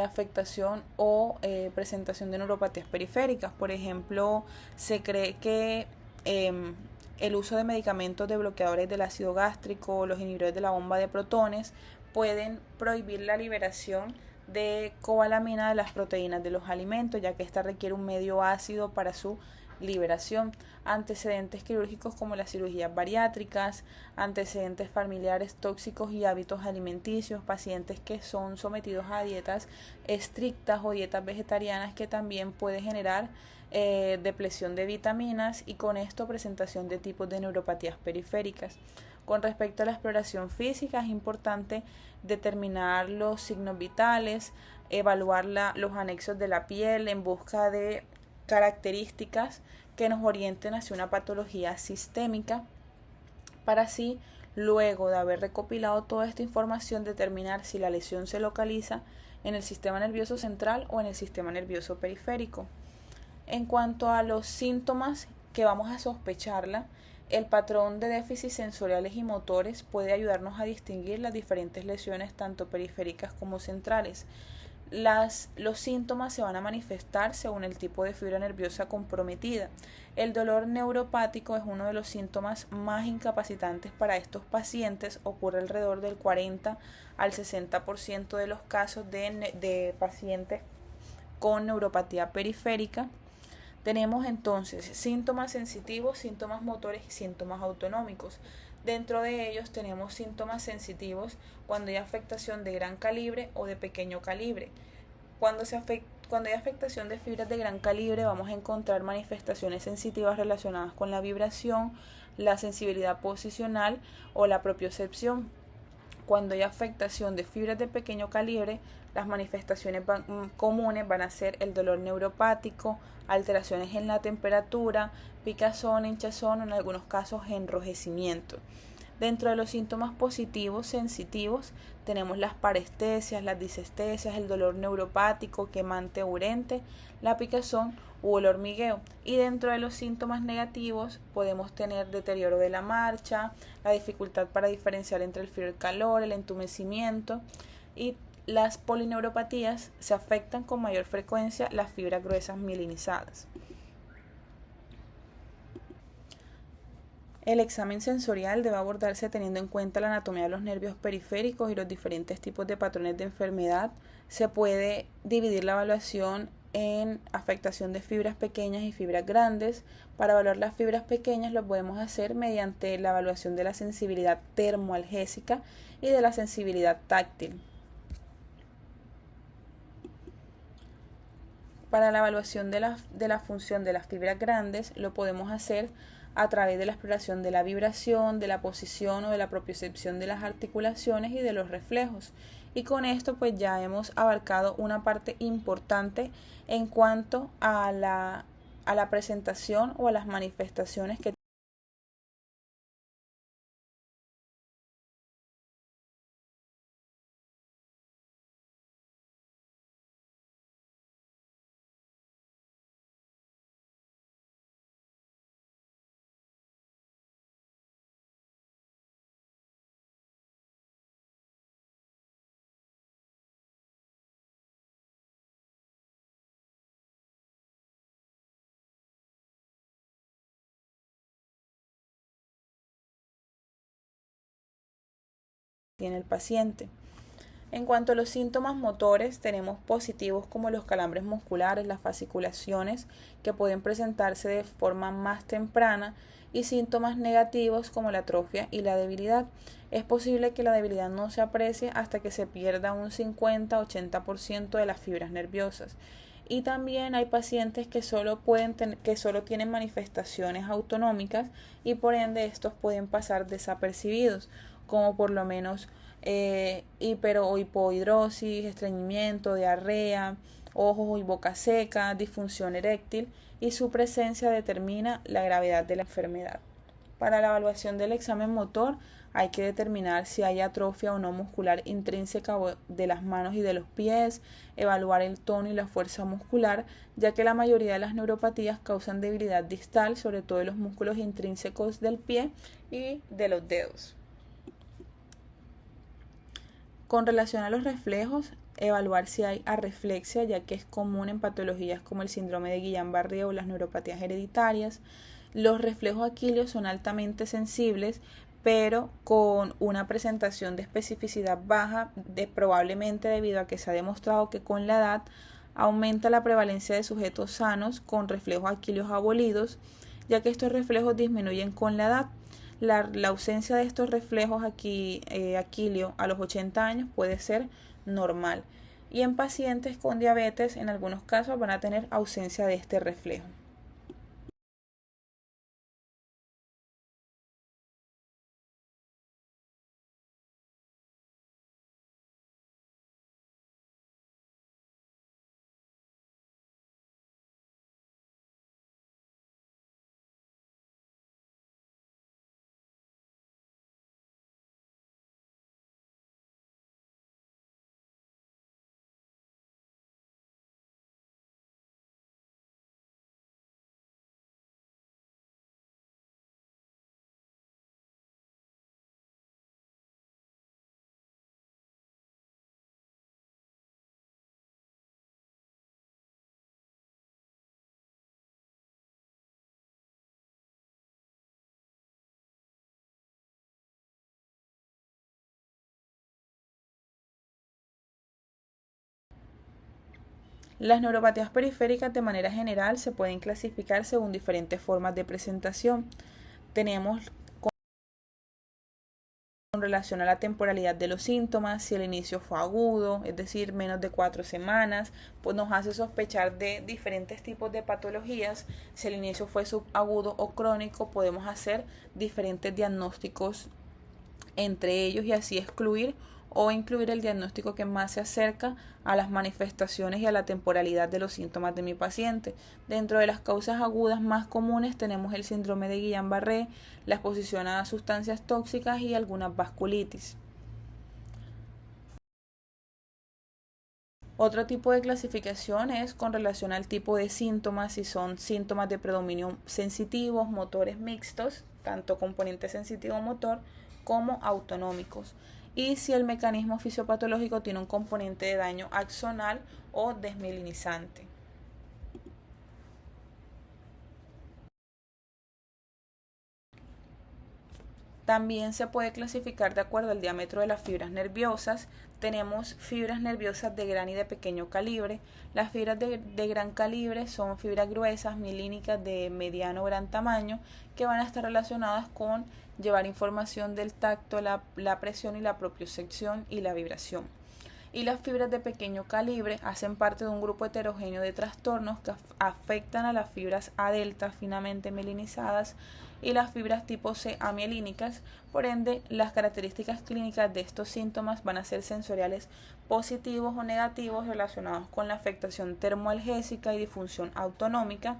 [SPEAKER 1] afectación o presentación de neuropatías periféricas. Por ejemplo, se cree que el uso de medicamentos de bloqueadores del ácido gástrico, los inhibidores de la bomba de protones, pueden prohibir la liberación de cobalamina de las proteínas de los alimentos, ya que ésta requiere un medio ácido para su liberación. Antecedentes quirúrgicos como las cirugías bariátricas, antecedentes familiares tóxicos y hábitos alimenticios, pacientes que son sometidos a dietas estrictas o dietas vegetarianas que también puede generar depresión de vitaminas y con esto presentación de tipos de neuropatías periféricas. Con respecto a la exploración física, es importante determinar los signos vitales, evaluar los anexos de la piel en busca de características que nos orienten hacia una patología sistémica, para así, luego de haber recopilado toda esta información, determinar si la lesión se localiza en el sistema nervioso central o en el sistema nervioso periférico. En cuanto a los síntomas que vamos a sospecharla, el patrón de déficits sensoriales y motores puede ayudarnos a distinguir las diferentes lesiones tanto periféricas como centrales. Los síntomas se van a manifestar según el tipo de fibra nerviosa comprometida. El dolor neuropático es uno de los síntomas más incapacitantes para estos pacientes. Ocurre alrededor del 40 al 60% de los casos de pacientes con neuropatía periférica. Tenemos entonces síntomas sensitivos, síntomas motores y síntomas autonómicos. Dentro de ellos tenemos síntomas sensitivos cuando hay afectación de gran calibre o de pequeño calibre. Cuando hay afectación de fibras de gran calibre, vamos a encontrar manifestaciones sensitivas relacionadas con la vibración, la sensibilidad posicional o la propiocepción. Cuando hay afectación de fibras de pequeño calibre, las manifestaciones comunes van a ser el dolor neuropático, alteraciones en la temperatura, picazón, hinchazón o en algunos casos enrojecimiento. Dentro de los síntomas positivos sensitivos tenemos las parestesias, las disestesias, el dolor neuropático, quemante o urente, la picazón o el hormigueo. Y dentro de los síntomas negativos podemos tener deterioro de la marcha, la dificultad para diferenciar entre el frío y el calor, el entumecimiento, y las polineuropatías se afectan con mayor frecuencia las fibras gruesas mielinizadas. El examen sensorial debe abordarse teniendo en cuenta la anatomía de los nervios periféricos y los diferentes tipos de patrones de enfermedad. Se puede dividir la evaluación en afectación de fibras pequeñas y fibras grandes. Para evaluar las fibras pequeñas lo podemos hacer mediante la evaluación de la sensibilidad termoalgésica y de la sensibilidad táctil. Para la evaluación de la función de las fibras grandes lo podemos hacer a través de la exploración de la vibración, de la posición o de la propiocepción de las articulaciones y de los reflejos. Y con esto pues ya hemos abarcado una parte importante en cuanto a la presentación o a las manifestaciones que tiene el paciente. En cuanto a los síntomas motores, tenemos positivos como los calambres musculares, las fasciculaciones, que pueden presentarse de forma más temprana, y síntomas negativos como la atrofia y la debilidad. Es posible que la debilidad no se aprecie hasta que se pierda un 50-80% de las fibras nerviosas. Y también hay pacientes que solo tienen manifestaciones autonómicas y por ende estos pueden pasar desapercibidos, como por lo menos hiper o hipohidrosis, estreñimiento, diarrea, ojos y boca seca, disfunción eréctil, y su presencia determina la gravedad de la enfermedad. Para la evaluación del examen motor hay que determinar si hay atrofia o no muscular intrínseca de las manos y de los pies, evaluar el tono y la fuerza muscular, ya que la mayoría de las neuropatías causan debilidad distal, sobre todo de los músculos intrínsecos del pie y de los dedos. Con relación a los reflejos, evaluar si hay arreflexia, ya que es común en patologías como el síndrome de Guillain-Barré o las neuropatías hereditarias. Los reflejos aquilios son altamente sensibles, pero con una presentación de especificidad baja, probablemente debido a que se ha demostrado que con la edad aumenta la prevalencia de sujetos sanos con reflejos aquilios abolidos, ya que estos reflejos disminuyen con la edad. La ausencia de estos reflejos aquilio a los 80 años puede ser normal, y en pacientes con diabetes en algunos casos van a tener ausencia de este reflejo. Las neuropatías periféricas de manera general se pueden clasificar según diferentes formas de presentación. Tenemos con relación a la temporalidad de los síntomas, si el inicio fue agudo, es decir, menos de 4 semanas, pues nos hace sospechar de diferentes tipos de patologías. Si el inicio fue subagudo o crónico, podemos hacer diferentes diagnósticos entre ellos y así excluir o incluir el diagnóstico que más se acerca a las manifestaciones y a la temporalidad de los síntomas de mi paciente. Dentro de las causas agudas más comunes tenemos el síndrome de Guillain-Barré, la exposición a sustancias tóxicas y algunas vasculitis. Otro tipo de clasificación es con relación al tipo de síntomas, si son síntomas de predominio sensitivos, motores mixtos, tanto componente sensitivo motor como autonómicos, y si el mecanismo fisiopatológico tiene un componente de daño axonal o desmielinizante. También se puede clasificar de acuerdo al diámetro de las fibras nerviosas. Tenemos fibras nerviosas de gran y de pequeño calibre. Las fibras de gran calibre son fibras gruesas, milínicas de mediano o gran tamaño, que van a estar relacionadas con llevar información del tacto, la presión y la propiocepción y la vibración. Y las fibras de pequeño calibre hacen parte de un grupo heterogéneo de trastornos que afectan a las fibras A delta finamente mielinizadas y las fibras tipo C amielínicas. Por ende, las características clínicas de estos síntomas van a ser sensoriales positivos o negativos relacionados con la afectación termoalgésica y disfunción autonómica,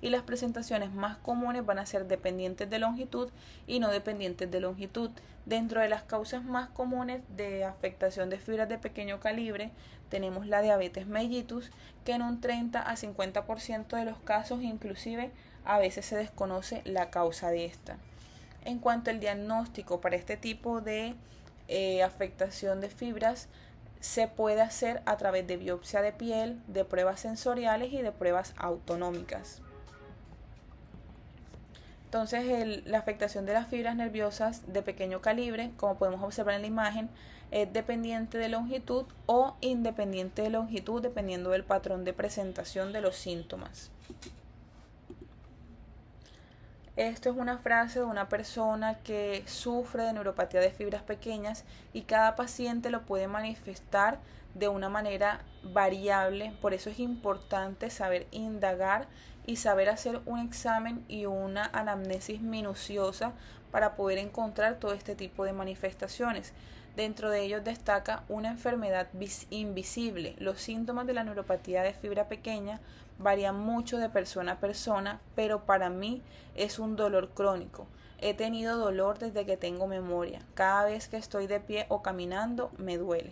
[SPEAKER 1] y las presentaciones más comunes van a ser dependientes de longitud y no dependientes de longitud. Dentro de las causas más comunes de afectación de fibras de pequeño calibre tenemos la diabetes mellitus, que en un 30-50% de los casos inclusive a veces se desconoce la causa de esta. En cuanto al diagnóstico para este tipo de afectación de fibras, se puede hacer a través de biopsia de piel, de pruebas sensoriales y de pruebas autonómicas. Entonces, la afectación de las fibras nerviosas de pequeño calibre, como podemos observar en la imagen, es dependiente de longitud o independiente de longitud, dependiendo del patrón de presentación de los síntomas. Esto es una frase de una persona que sufre de neuropatía de fibras pequeñas y cada paciente lo puede manifestar de una manera variable. Por eso es importante saber indagar y saber hacer un examen y una anamnesis minuciosa para poder encontrar todo este tipo de manifestaciones. Dentro de ellos destaca una enfermedad invisible. Los síntomas de la neuropatía de fibra pequeña varían mucho de persona a persona, pero para mí es un dolor crónico. He tenido dolor desde que tengo memoria. Cada vez que estoy de pie o caminando me duele.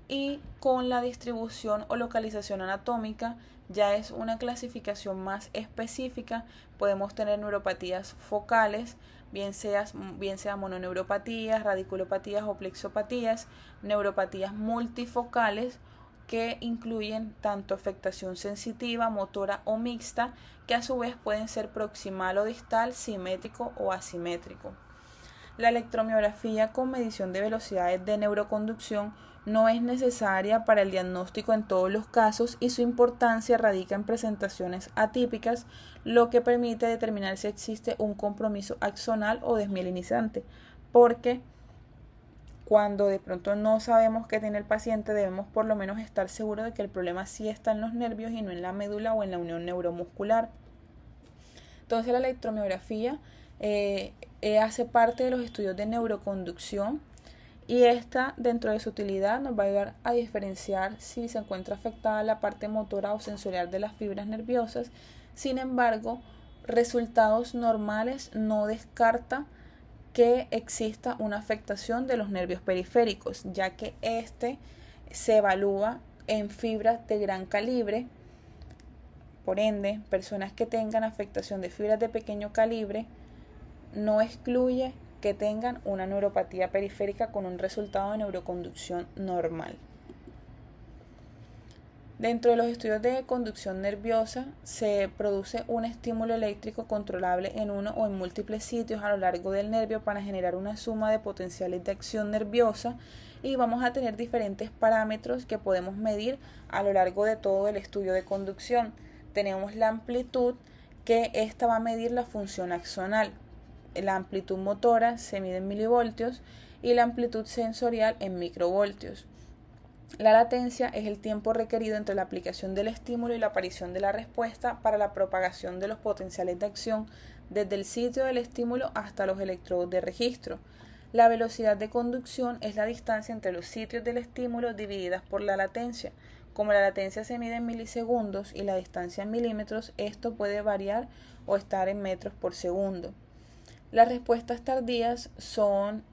[SPEAKER 1] Y con la distribución o localización anatómica ya es una clasificación más específica. Podemos tener neuropatías focales, bien sea mononeuropatías, radiculopatías o plexopatías, neuropatías multifocales que incluyen tanto afectación sensitiva, motora o mixta, que a su vez pueden ser proximal o distal, simétrico o asimétrico. La electromiografía con medición de velocidades de neuroconducción no es necesaria para el diagnóstico en todos los casos y su importancia radica en presentaciones atípicas, lo que permite determinar si existe un compromiso axonal o desmielinizante, porque cuando de pronto no sabemos qué tiene el paciente, debemos por lo menos estar seguros de que el problema sí está en los nervios y no en la médula o en la unión neuromuscular. Entonces la electromiografía hace parte de los estudios de neuroconducción y esta, dentro de su utilidad, nos va a ayudar a diferenciar si se encuentra afectada la parte motora o sensorial de las fibras nerviosas. Sin embargo, resultados normales no descarta que exista una afectación de los nervios periféricos, ya que este se evalúa en fibras de gran calibre. Por ende, personas que tengan afectación de fibras de pequeño calibre no excluye que tengan una neuropatía periférica con un resultado de neuroconducción normal. Dentro de los estudios de conducción nerviosa se produce un estímulo eléctrico controlable en uno o en múltiples sitios a lo largo del nervio para generar una suma de potenciales de acción nerviosa y vamos a tener diferentes parámetros que podemos medir a lo largo de todo el estudio de conducción. Tenemos la amplitud, que esta va a medir la función axonal. La amplitud motora se mide en milivoltios y la amplitud sensorial en microvoltios. La latencia es el tiempo requerido entre la aplicación del estímulo y la aparición de la respuesta para la propagación de los potenciales de acción desde el sitio del estímulo hasta los electrodos de registro. La velocidad de conducción es la distancia entre los sitios del estímulo divididas por la latencia. Como la latencia se mide en milisegundos y la distancia en milímetros, esto puede variar o estar en metros por segundo. Las respuestas tardías son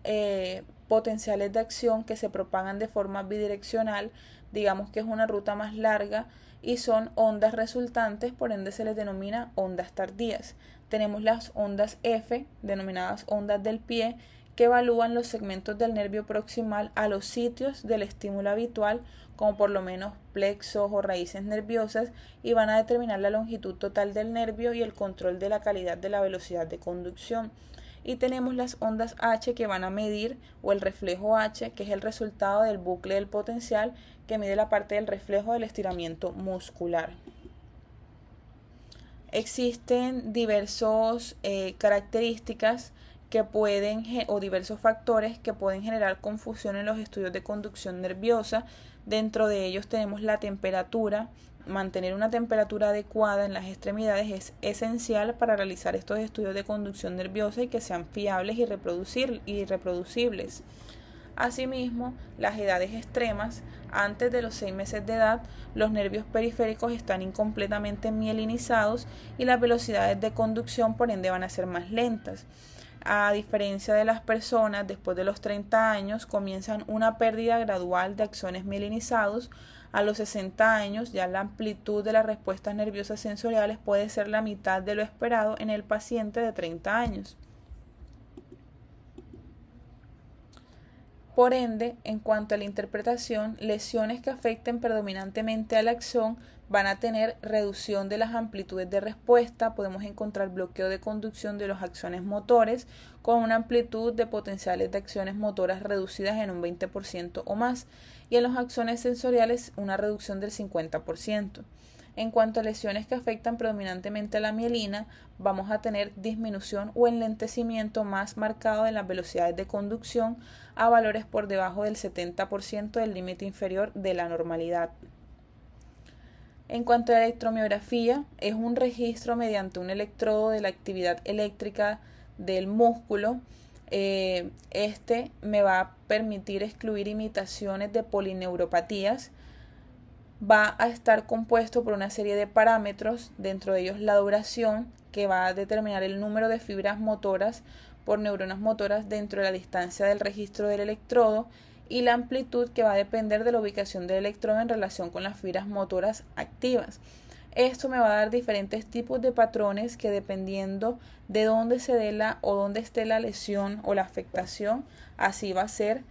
[SPEAKER 1] potenciales de acción que se propagan de forma bidireccional, digamos que es una ruta más larga, y son ondas resultantes, por ende se les denomina ondas tardías. Tenemos las ondas F, denominadas ondas del pie, que evalúan los segmentos del nervio proximal a los sitios del estímulo habitual, como por lo menos plexos o raíces nerviosas, y van a determinar la longitud total del nervio y el control de la calidad de la velocidad de conducción. Y tenemos las ondas H que van a medir, o el reflejo H, que es el resultado del bucle del potencial, que mide la parte del reflejo del estiramiento muscular. Existen diversas características que pueden, o diversos factores que pueden generar confusión en los estudios de conducción nerviosa. Dentro de ellos tenemos la temperatura. Mantener una temperatura adecuada en las extremidades es esencial para realizar estos estudios de conducción nerviosa y que sean fiables y reproducibles. Asimismo, las edades extremas, antes de los 6 meses de edad, los nervios periféricos están incompletamente mielinizados y las velocidades de conducción por ende van a ser más lentas. A diferencia de las personas, después de los 30 años comienzan una pérdida gradual de axones mielinizados. A los 60 años ya la amplitud de las respuestas nerviosas sensoriales puede ser la mitad de lo esperado en el paciente de 30 años. Por ende, en cuanto a la interpretación, lesiones que afecten predominantemente al axón van a tener reducción de las amplitudes de respuesta, podemos encontrar bloqueo de conducción de los axones motores con una amplitud de potenciales de acciones motoras reducidas en un 20% o más, y en los axones sensoriales una reducción del 50%. En cuanto a lesiones que afectan predominantemente a la mielina, vamos a tener disminución o enlentecimiento más marcado en las velocidades de conducción a valores por debajo del 70% del límite inferior de la normalidad. En cuanto a la electromiografía, es un registro mediante un electrodo de la actividad eléctrica del músculo. Este me va a permitir excluir imitaciones de polineuropatías. Va a estar compuesto por una serie de parámetros, dentro de ellos la duración, que va a determinar el número de fibras motoras por neuronas motoras dentro de la distancia del registro del electrodo, y la amplitud, que va a depender de la ubicación del electrodo en relación con las fibras motoras activas. Esto me va a dar diferentes tipos de patrones que, dependiendo de dónde se dé o dónde esté la lesión o la afectación, así va a ser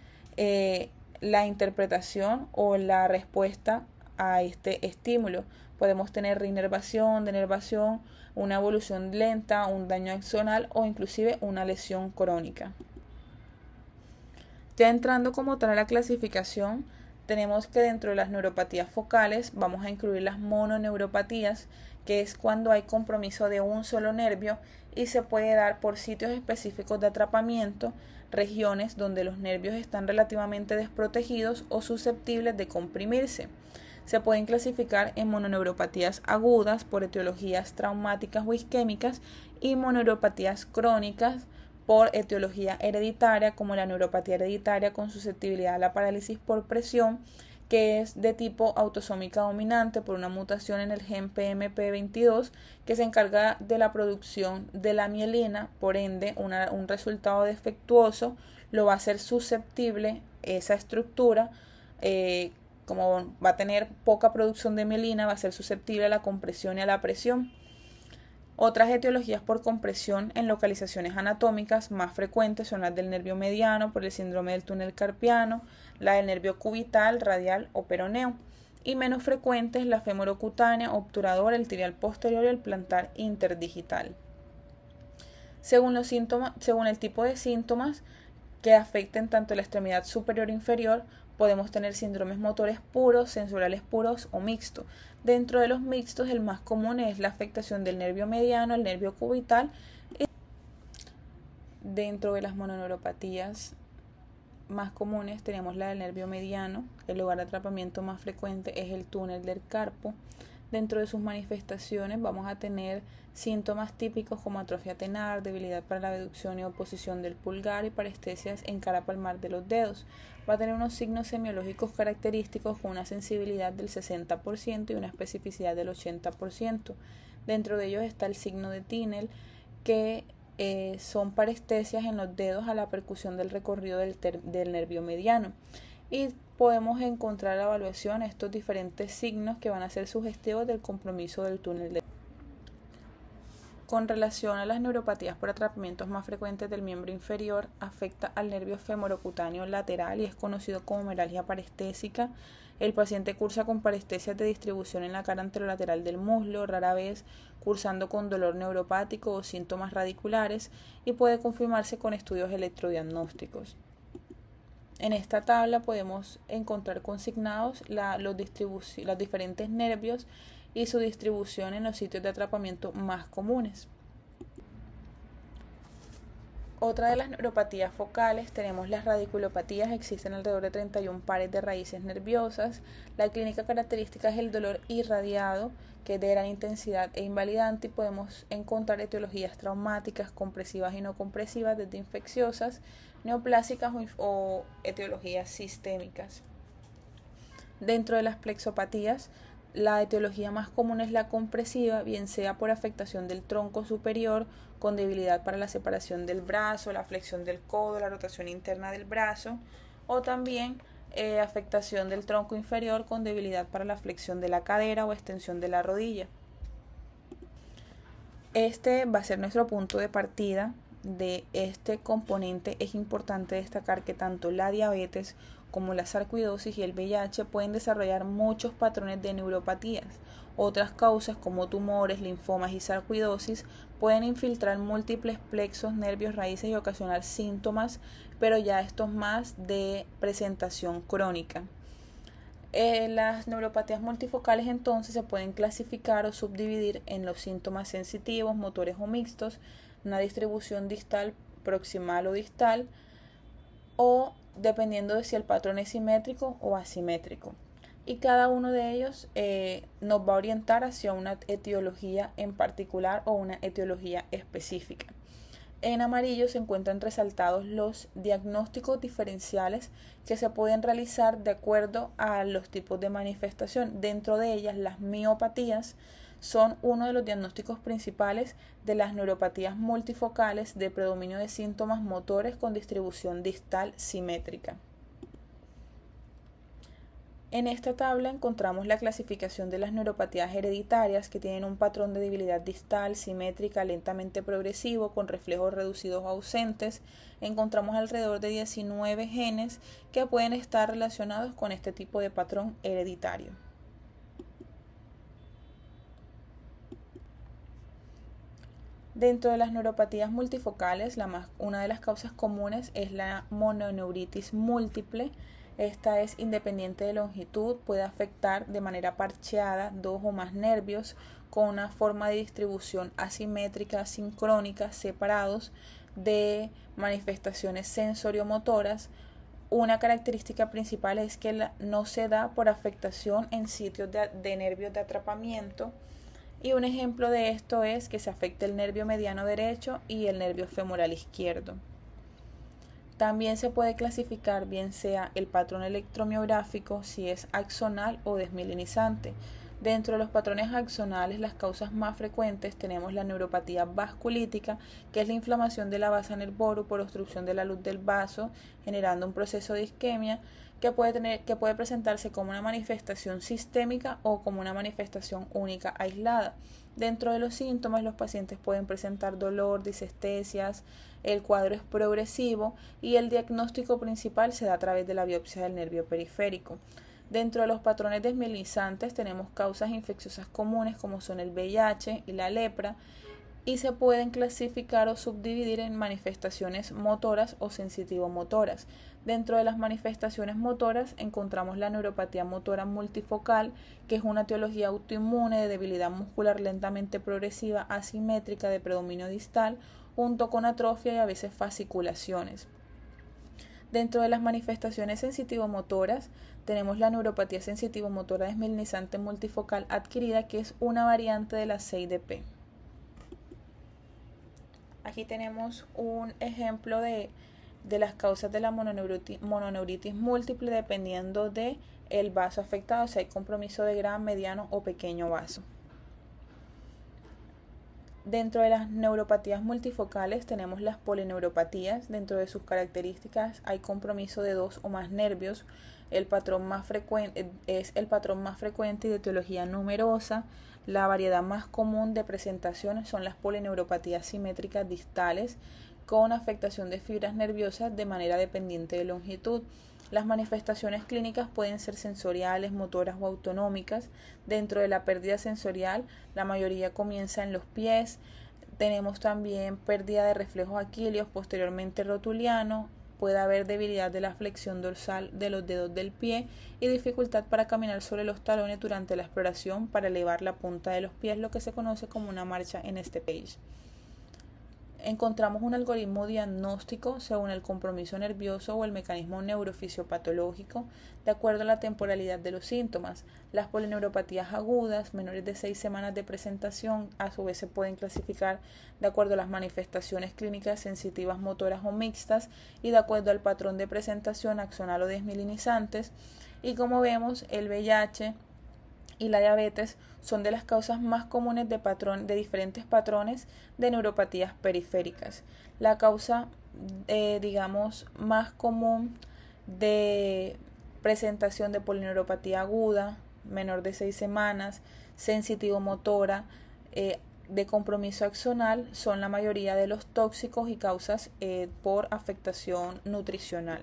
[SPEAKER 1] la interpretación o la respuesta a este estímulo. Podemos tener reinervación, denervación, una evolución lenta, un daño axonal o inclusive una lesión crónica. Ya entrando como tal a la clasificación, tenemos que dentro de las neuropatías focales vamos a incluir las mononeuropatías, que es cuando hay compromiso de un solo nervio y se puede dar por sitios específicos de atrapamiento, regiones donde los nervios están relativamente desprotegidos o susceptibles de comprimirse. Se pueden clasificar en mononeuropatías agudas por etiologías traumáticas o isquémicas y mononeuropatías crónicas por etiología hereditaria, como la neuropatía hereditaria con susceptibilidad a la parálisis por presión, que es de tipo autosómica dominante por una mutación en el gen PMP22 que se encarga de la producción de la mielina. Por ende, un resultado defectuoso lo va a hacer susceptible esa estructura, como va a tener poca producción de mielina, va a ser susceptible a la compresión y a la presión. Otras etiologías por compresión en localizaciones anatómicas más frecuentes son las del nervio mediano por el síndrome del túnel carpiano, la del nervio cubital, radial o peroneo, y menos frecuentes la femorocutánea, obturadora, el tibial posterior y el plantar interdigital. Según el tipo de síntomas que afecten tanto la extremidad superior e inferior, podemos tener síndromes motores puros, sensoriales puros o mixtos. Dentro de los mixtos, el más común es la afectación del nervio mediano, el nervio cubital. Dentro de las mononeuropatías más comunes tenemos la del nervio mediano. El lugar de atrapamiento más frecuente es el túnel del carpo. Dentro de sus manifestaciones vamos a tener síntomas típicos como atrofia tenar, debilidad para la abducción y oposición del pulgar y parestesias en cara palmar de los dedos. Va a tener unos signos semiológicos característicos con una sensibilidad del 60% y una especificidad del 80%. Dentro de ellos está el signo de Tinel, que son parestesias en los dedos a la percusión del recorrido del nervio mediano. Y podemos encontrar la evaluación de estos diferentes signos que van a ser sugestivos del compromiso del túnel. Con relación a las neuropatías por atrapamientos más frecuentes del miembro inferior, afecta al nervio femorocutáneo lateral y es conocido como meralgia parestésica. El paciente cursa con parestesias de distribución en la cara anterolateral del muslo, rara vez cursando con dolor neuropático o síntomas radiculares, y puede confirmarse con estudios electrodiagnósticos. En esta tabla podemos encontrar consignados los diferentes nervios y su distribución en los sitios de atrapamiento más comunes. Otra de las neuropatías focales tenemos las radiculopatías. Existen alrededor de 31 pares de raíces nerviosas. La clínica característica es el dolor irradiado, que es de gran intensidad e invalidante, y podemos encontrar etiologías traumáticas, compresivas y no compresivas, desde infecciosas, neoplásicas o etiologías sistémicas. Dentro de las plexopatías, la etiología más común es la compresiva, bien sea por afectación del tronco superior con debilidad para la separación del brazo, la flexión del codo, la rotación interna del brazo, o también afectación del tronco inferior con debilidad para la flexión de la cadera o extensión de la rodilla. Este va a ser nuestro punto de partida de este componente, es importante destacar que tanto la diabetes como la sarcoidosis y el VIH pueden desarrollar muchos patrones de neuropatías. Otras causas como tumores, linfomas y sarcoidosis pueden infiltrar múltiples plexos, nervios, raíces y ocasionar síntomas, pero ya estos más de presentación crónica. Las neuropatías multifocales entonces se pueden clasificar o subdividir en los síntomas sensitivos, motores o mixtos, una distribución distal, proximal o distal, o dependiendo de si el patrón es simétrico o asimétrico. Y cada uno de ellos nos va a orientar hacia una etiología en particular o una etiología específica. En amarillo se encuentran resaltados los diagnósticos diferenciales que se pueden realizar de acuerdo a los tipos de manifestación. Dentro de ellas, las miopatías son uno de los diagnósticos principales de las neuropatías multifocales de predominio de síntomas motores con distribución distal simétrica. En esta tabla encontramos la clasificación de las neuropatías hereditarias que tienen un patrón de debilidad distal, simétrica, lentamente progresivo, con reflejos reducidos o ausentes. Encontramos alrededor de 19 genes que pueden estar relacionados con este tipo de patrón hereditario. Dentro de las neuropatías multifocales, una de las causas comunes es la mononeuritis múltiple. Esta es independiente de longitud, puede afectar de manera parcheada 2 o más nervios con una forma de distribución asimétrica, sincrónica, separados de manifestaciones sensoriomotoras. Una característica principal es que no se da por afectación en sitios de nervios de atrapamiento. Y un ejemplo de esto es que se afecte el nervio mediano derecho y el nervio femoral izquierdo. También se puede clasificar bien sea el patrón electromiográfico, si es axonal o desmielinizante. Dentro de los patrones axonales, las causas más frecuentes tenemos la neuropatía vasculítica, que es la inflamación de la vasa nervorum por obstrucción de la luz del vaso, generando un proceso de isquemia que puede presentarse como una manifestación sistémica o como una manifestación única aislada. Dentro de los síntomas, los pacientes pueden presentar dolor, disestesias, el cuadro es progresivo y el diagnóstico principal se da a través de la biopsia del nervio periférico. Dentro de los patrones desmielinizantes tenemos causas infecciosas comunes como son el VIH y la lepra, y se pueden clasificar o subdividir en manifestaciones motoras o sensitivo-motoras. Dentro de las manifestaciones motoras encontramos la neuropatía motora multifocal, que es una etiología autoinmune de debilidad muscular lentamente progresiva asimétrica de predominio distal, junto con atrofia y a veces fasciculaciones. Dentro de las manifestaciones sensitivo-motoras tenemos la neuropatía sensitivo-motora desmielinizante multifocal adquirida, que es una variante de la 6DP. Aquí tenemos un ejemplo de las causas de la mononeuritis múltiple dependiendo de el vaso afectado, si hay compromiso de gran, mediano o pequeño vaso. Dentro de las neuropatías multifocales tenemos las polineuropatías. Dentro de sus características hay compromiso de 2 o más nervios. El patrón más frecuente es el patrón más frecuente y de etiología numerosa. La variedad más común de presentaciones son las polineuropatías simétricas distales con afectación de fibras nerviosas de manera dependiente de longitud. Las manifestaciones clínicas pueden ser sensoriales, motoras o autonómicas. Dentro de la pérdida sensorial, la mayoría comienza en los pies. Tenemos también pérdida de reflejos aquíleos, posteriormente rotuliano. Puede haber debilidad de la flexión dorsal de los dedos del pie y dificultad para caminar sobre los talones durante la exploración para elevar la punta de los pies, lo que se conoce como una marcha en stepage. Encontramos un algoritmo diagnóstico según el compromiso nervioso o el mecanismo neurofisiopatológico de acuerdo a la temporalidad de los síntomas. Las polineuropatías agudas, menores de 6 semanas de presentación, a su vez se pueden clasificar de acuerdo a las manifestaciones clínicas sensitivas, motoras o mixtas y de acuerdo al patrón de presentación axonal o desmielinizantes. Y como vemos, el VIH y la diabetes son de las causas más comunes de diferentes patrones de neuropatías periféricas. La causa, más común de presentación de polineuropatía aguda, menor de 6 semanas, sensitivo-motora, de compromiso axonal son la mayoría de los tóxicos y causas por afectación nutricional.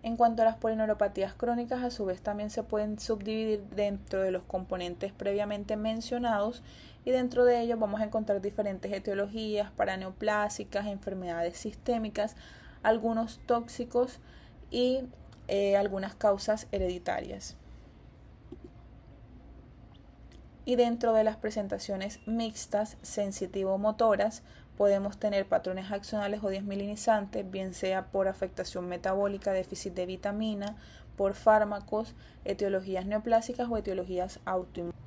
[SPEAKER 1] En cuanto a las polineuropatías crónicas, a su vez también se pueden subdividir dentro de los componentes previamente mencionados, y dentro de ellos vamos a encontrar diferentes etiologías paraneoplásicas, enfermedades sistémicas, algunos tóxicos y algunas causas hereditarias. Y dentro de las presentaciones mixtas sensitivo-motoras podemos tener patrones axonales o desmielinizantes, bien sea por afectación metabólica, déficit de vitamina, por fármacos, etiologías neoplásicas o etiologías autoinmunes.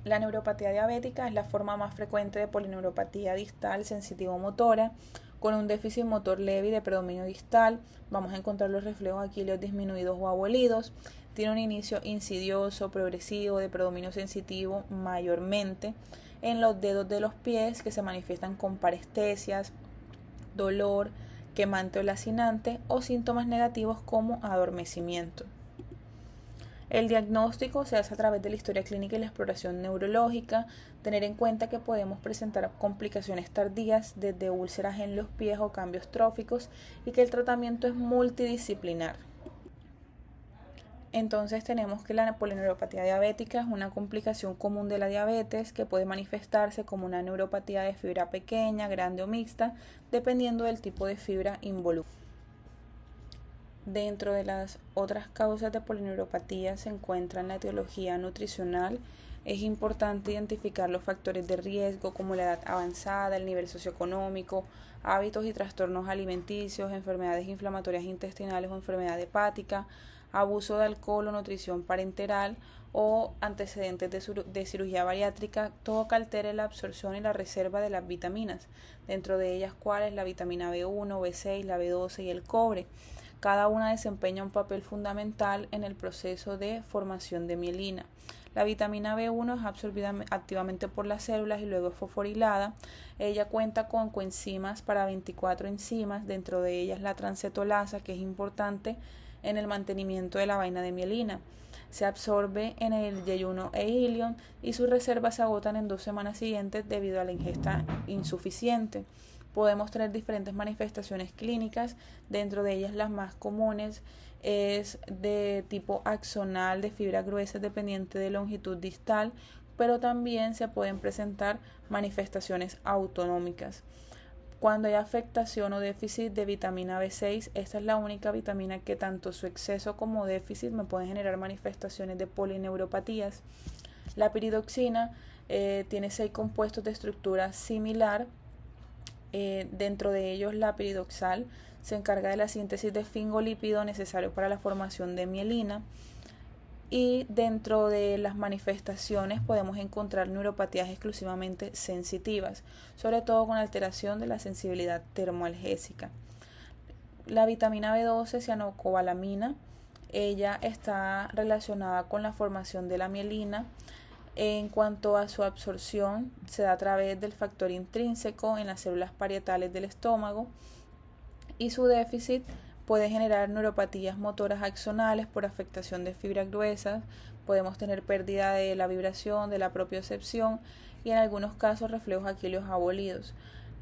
[SPEAKER 1] La neuropatía diabética es la forma más frecuente de polineuropatía distal sensitivo-motora, con un déficit motor leve y de predominio distal. Vamos a encontrar los reflejos aquíleos disminuidos o abolidos. Tiene un inicio insidioso, progresivo, de predominio sensitivo mayormente en los dedos de los pies, que se manifiestan con parestesias, dolor, quemante o lacinante, o síntomas negativos como adormecimiento. El diagnóstico se hace a través de la historia clínica y la exploración neurológica. Tener en cuenta que podemos presentar complicaciones tardías desde úlceras en los pies o cambios tróficos, y que el tratamiento es multidisciplinar. Entonces tenemos que la polineuropatía diabética es una complicación común de la diabetes que puede manifestarse como una neuropatía de fibra pequeña, grande o mixta, dependiendo del tipo de fibra involucrada. Dentro de las otras causas de polineuropatía se encuentra la etiología nutricional. Es importante identificar los factores de riesgo como la edad avanzada, el nivel socioeconómico, hábitos y trastornos alimenticios, enfermedades inflamatorias intestinales o enfermedad hepática, abuso de alcohol o nutrición parenteral o antecedentes de cirugía bariátrica, todo que altere la absorción y la reserva de las vitaminas, dentro de ellas cuáles la vitamina B1, B6, la B12 y el cobre. Cada una desempeña un papel fundamental en el proceso de formación de mielina. La vitamina B1 es absorbida activamente por las células y luego es fosforilada. Ella cuenta con coenzimas para 24 enzimas, dentro de ellas la transcetolasa, que es importante en el mantenimiento de la vaina de mielina. Se absorbe en el yeyuno e ilion y sus reservas se agotan en 2 semanas siguientes debido a la ingesta insuficiente. Podemos tener diferentes manifestaciones clínicas, dentro de ellas las más comunes es de tipo axonal, de fibra gruesa dependiente de longitud distal, pero también se pueden presentar manifestaciones autonómicas. Cuando hay afectación o déficit de vitamina B6, esta es la única vitamina que tanto su exceso como déficit me pueden generar manifestaciones de polineuropatías. La piridoxina tiene 6 compuestos de estructura similar. Dentro de ellos la piridoxal se encarga de la síntesis de fingolípido necesario para la formación de mielina, y dentro de las manifestaciones podemos encontrar neuropatías exclusivamente sensitivas, sobre todo con alteración de la sensibilidad termoalgésica. La vitamina B12, cianocobalamina, ella está relacionada con la formación de la mielina. En cuanto a su absorción, se da a través del factor intrínseco en las células parietales del estómago, y su déficit puede generar neuropatías motoras axonales por afectación de fibras gruesas. Podemos tener pérdida de la vibración, de la propiocepción y en algunos casos reflejos aquíleos abolidos.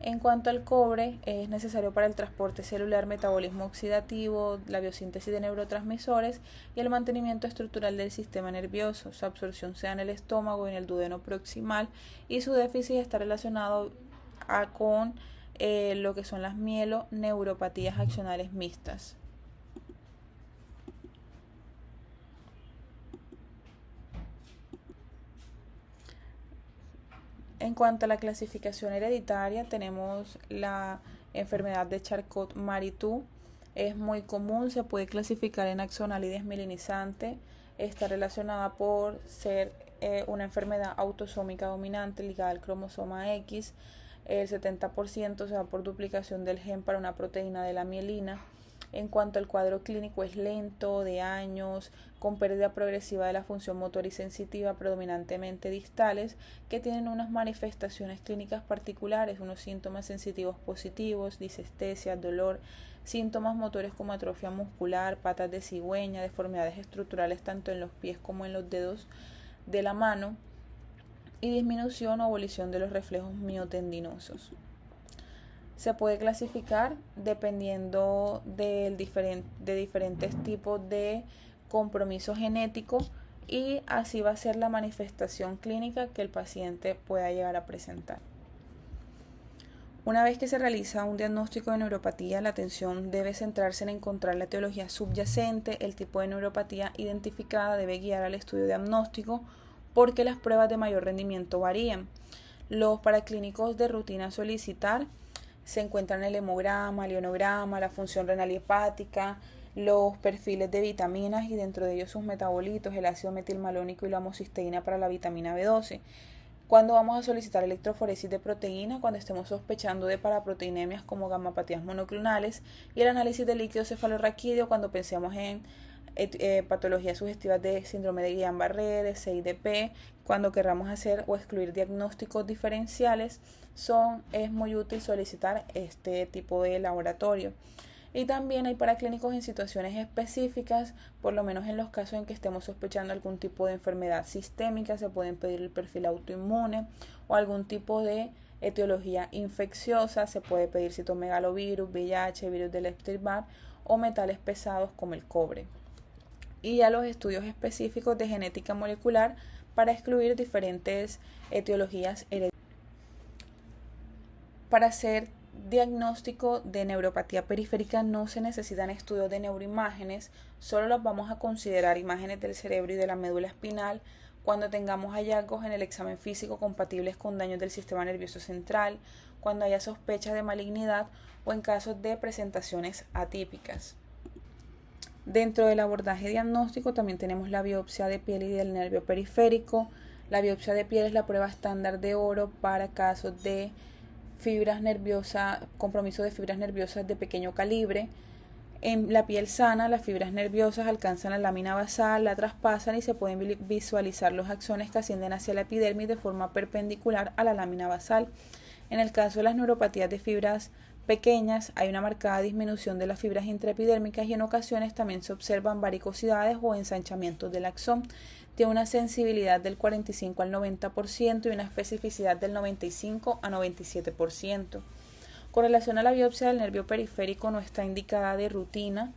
[SPEAKER 1] En cuanto al cobre, es necesario para el transporte celular, metabolismo oxidativo, la biosíntesis de neurotransmisores y el mantenimiento estructural del sistema nervioso. Su absorción se da en el estómago y en el duodeno proximal, y su déficit está relacionado con lo que son las mieloneuropatías axonales mixtas. En cuanto a la clasificación hereditaria, tenemos la enfermedad de Charcot-Marie-Tooth. Es muy común, se puede clasificar en axonal y desmielinizante. Está relacionada por ser una enfermedad autosómica dominante ligada al cromosoma X. El 70% se da por duplicación del gen para una proteína de la mielina. En cuanto al cuadro clínico, es lento, de años, con pérdida progresiva de la función motor y sensitiva, predominantemente distales, que tienen unas manifestaciones clínicas particulares, unos síntomas sensitivos positivos, disestesia, dolor, síntomas motores como atrofia muscular, patas de cigüeña, deformidades estructurales tanto en los pies como en los dedos de la mano. y disminución o abolición de los reflejos miotendinosos. Se puede clasificar dependiendo de diferentes tipos de compromiso genético y así va a ser la manifestación clínica que el paciente pueda llegar a presentar. Una vez que se realiza un diagnóstico de neuropatía, la atención debe centrarse en encontrar la etiología subyacente. El tipo de neuropatía identificada debe guiar al estudio diagnóstico porque las pruebas de mayor rendimiento varían. Los paraclínicos de rutina a solicitar se encuentran el hemograma, el ionograma, la función renal y hepática, los perfiles de vitaminas y dentro de ellos sus metabolitos, el ácido metilmalónico y la homocisteína para la vitamina B12. Cuando vamos a solicitar electroforesis de proteína, cuando estemos sospechando de paraproteinemias como gamapatías monoclonales, y el análisis de líquido cefalorraquídeo cuando pensemos en patologías sugestivas de síndrome de Guillain-Barré, de CIDP, cuando querramos hacer o excluir diagnósticos diferenciales, es muy útil solicitar este tipo de laboratorio. Y también hay paraclínicos en situaciones específicas, por lo menos en los casos en que estemos sospechando algún tipo de enfermedad sistémica, se pueden pedir el perfil autoinmune o algún tipo de etiología infecciosa, se puede pedir citomegalovirus, VIH, virus del Epstein-Barr o metales pesados como el cobre. Y ya los estudios específicos de genética molecular para excluir diferentes etiologías hereditarias. Para hacer diagnóstico de neuropatía periférica no se necesitan estudios de neuroimágenes, solo los vamos a considerar imágenes del cerebro y de la médula espinal cuando tengamos hallazgos en el examen físico compatibles con daños del sistema nervioso central, cuando haya sospecha de malignidad o en casos de presentaciones atípicas. Dentro del abordaje diagnóstico también tenemos la biopsia de piel y del nervio periférico. La biopsia de piel es la prueba estándar de oro para casos de fibras nerviosas, compromiso de fibras nerviosas de pequeño calibre. En la piel sana, las fibras nerviosas alcanzan la lámina basal, la traspasan y se pueden visualizar los axones que ascienden hacia la epidermis de forma perpendicular a la lámina basal. En el caso de las neuropatías de fibras pequeñas, hay una marcada disminución de las fibras intraepidérmicas y en ocasiones también se observan varicosidades o ensanchamientos del axón. Tiene una sensibilidad del 45 al 90% y una especificidad del 95 a 97%. Con relación a la biopsia del nervio periférico no está indicada de rutina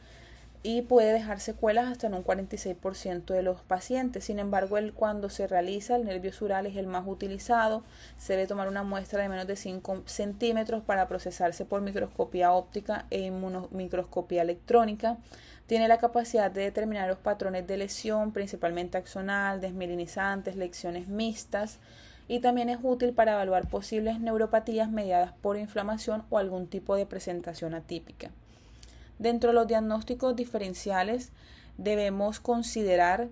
[SPEAKER 1] y puede dejar secuelas hasta en un 46% de los pacientes. Sin embargo, cuando se realiza, el nervio sural es el más utilizado. Se debe tomar una muestra de menos de 5 centímetros para procesarse por microscopía óptica e inmunomicroscopía electrónica. Tiene la capacidad de determinar los patrones de lesión, principalmente axonal, desmielinizantes, lesiones mixtas, y también es útil para evaluar posibles neuropatías mediadas por inflamación o algún tipo de presentación atípica. Dentro de los diagnósticos diferenciales debemos considerar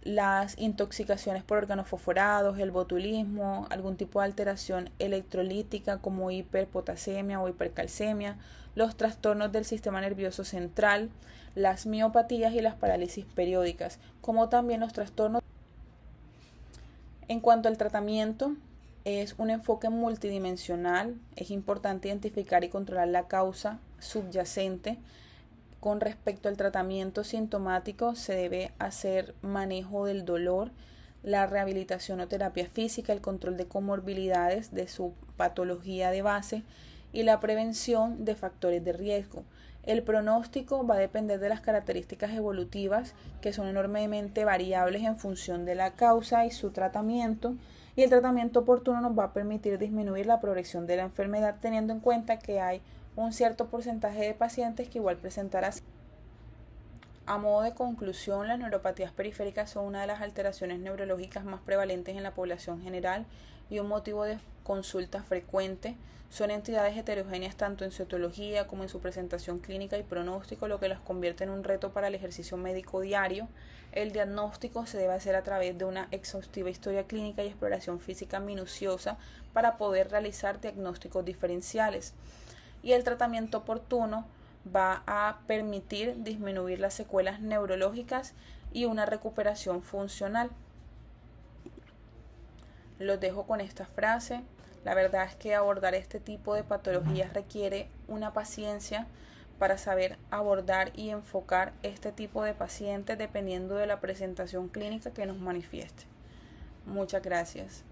[SPEAKER 1] las intoxicaciones por órganos fosforados, el botulismo, algún tipo de alteración electrolítica como hiperpotasemia o hipercalcemia, los trastornos del sistema nervioso central, las miopatías y las parálisis periódicas, como también los trastornos. En cuanto al tratamiento, es un enfoque multidimensional. Es importante identificar y controlar la causa subyacente. Con respecto al tratamiento sintomático, se debe hacer manejo del dolor, la rehabilitación o terapia física, el control de comorbilidades de su patología de base y la prevención de factores de riesgo. El pronóstico va a depender de las características evolutivas que son enormemente variables en función de la causa y su tratamiento, y el tratamiento oportuno nos va a permitir disminuir la progresión de la enfermedad teniendo en cuenta que hay un cierto porcentaje de pacientes que igual presentarán. A modo de conclusión, las neuropatías periféricas son una de las alteraciones neurológicas más prevalentes en la población general y un motivo de consulta frecuente. Son entidades heterogéneas tanto en su etiología como en su presentación clínica y pronóstico, lo que las convierte en un reto para el ejercicio médico diario. El diagnóstico se debe hacer a través de una exhaustiva historia clínica y exploración física minuciosa para poder realizar diagnósticos diferenciales. Y el tratamiento oportuno va a permitir disminuir las secuelas neurológicas y una recuperación funcional. Los dejo con esta frase. La verdad es que abordar este tipo de patologías requiere una paciencia para saber abordar y enfocar este tipo de pacientes dependiendo de la presentación clínica que nos manifieste. Muchas gracias.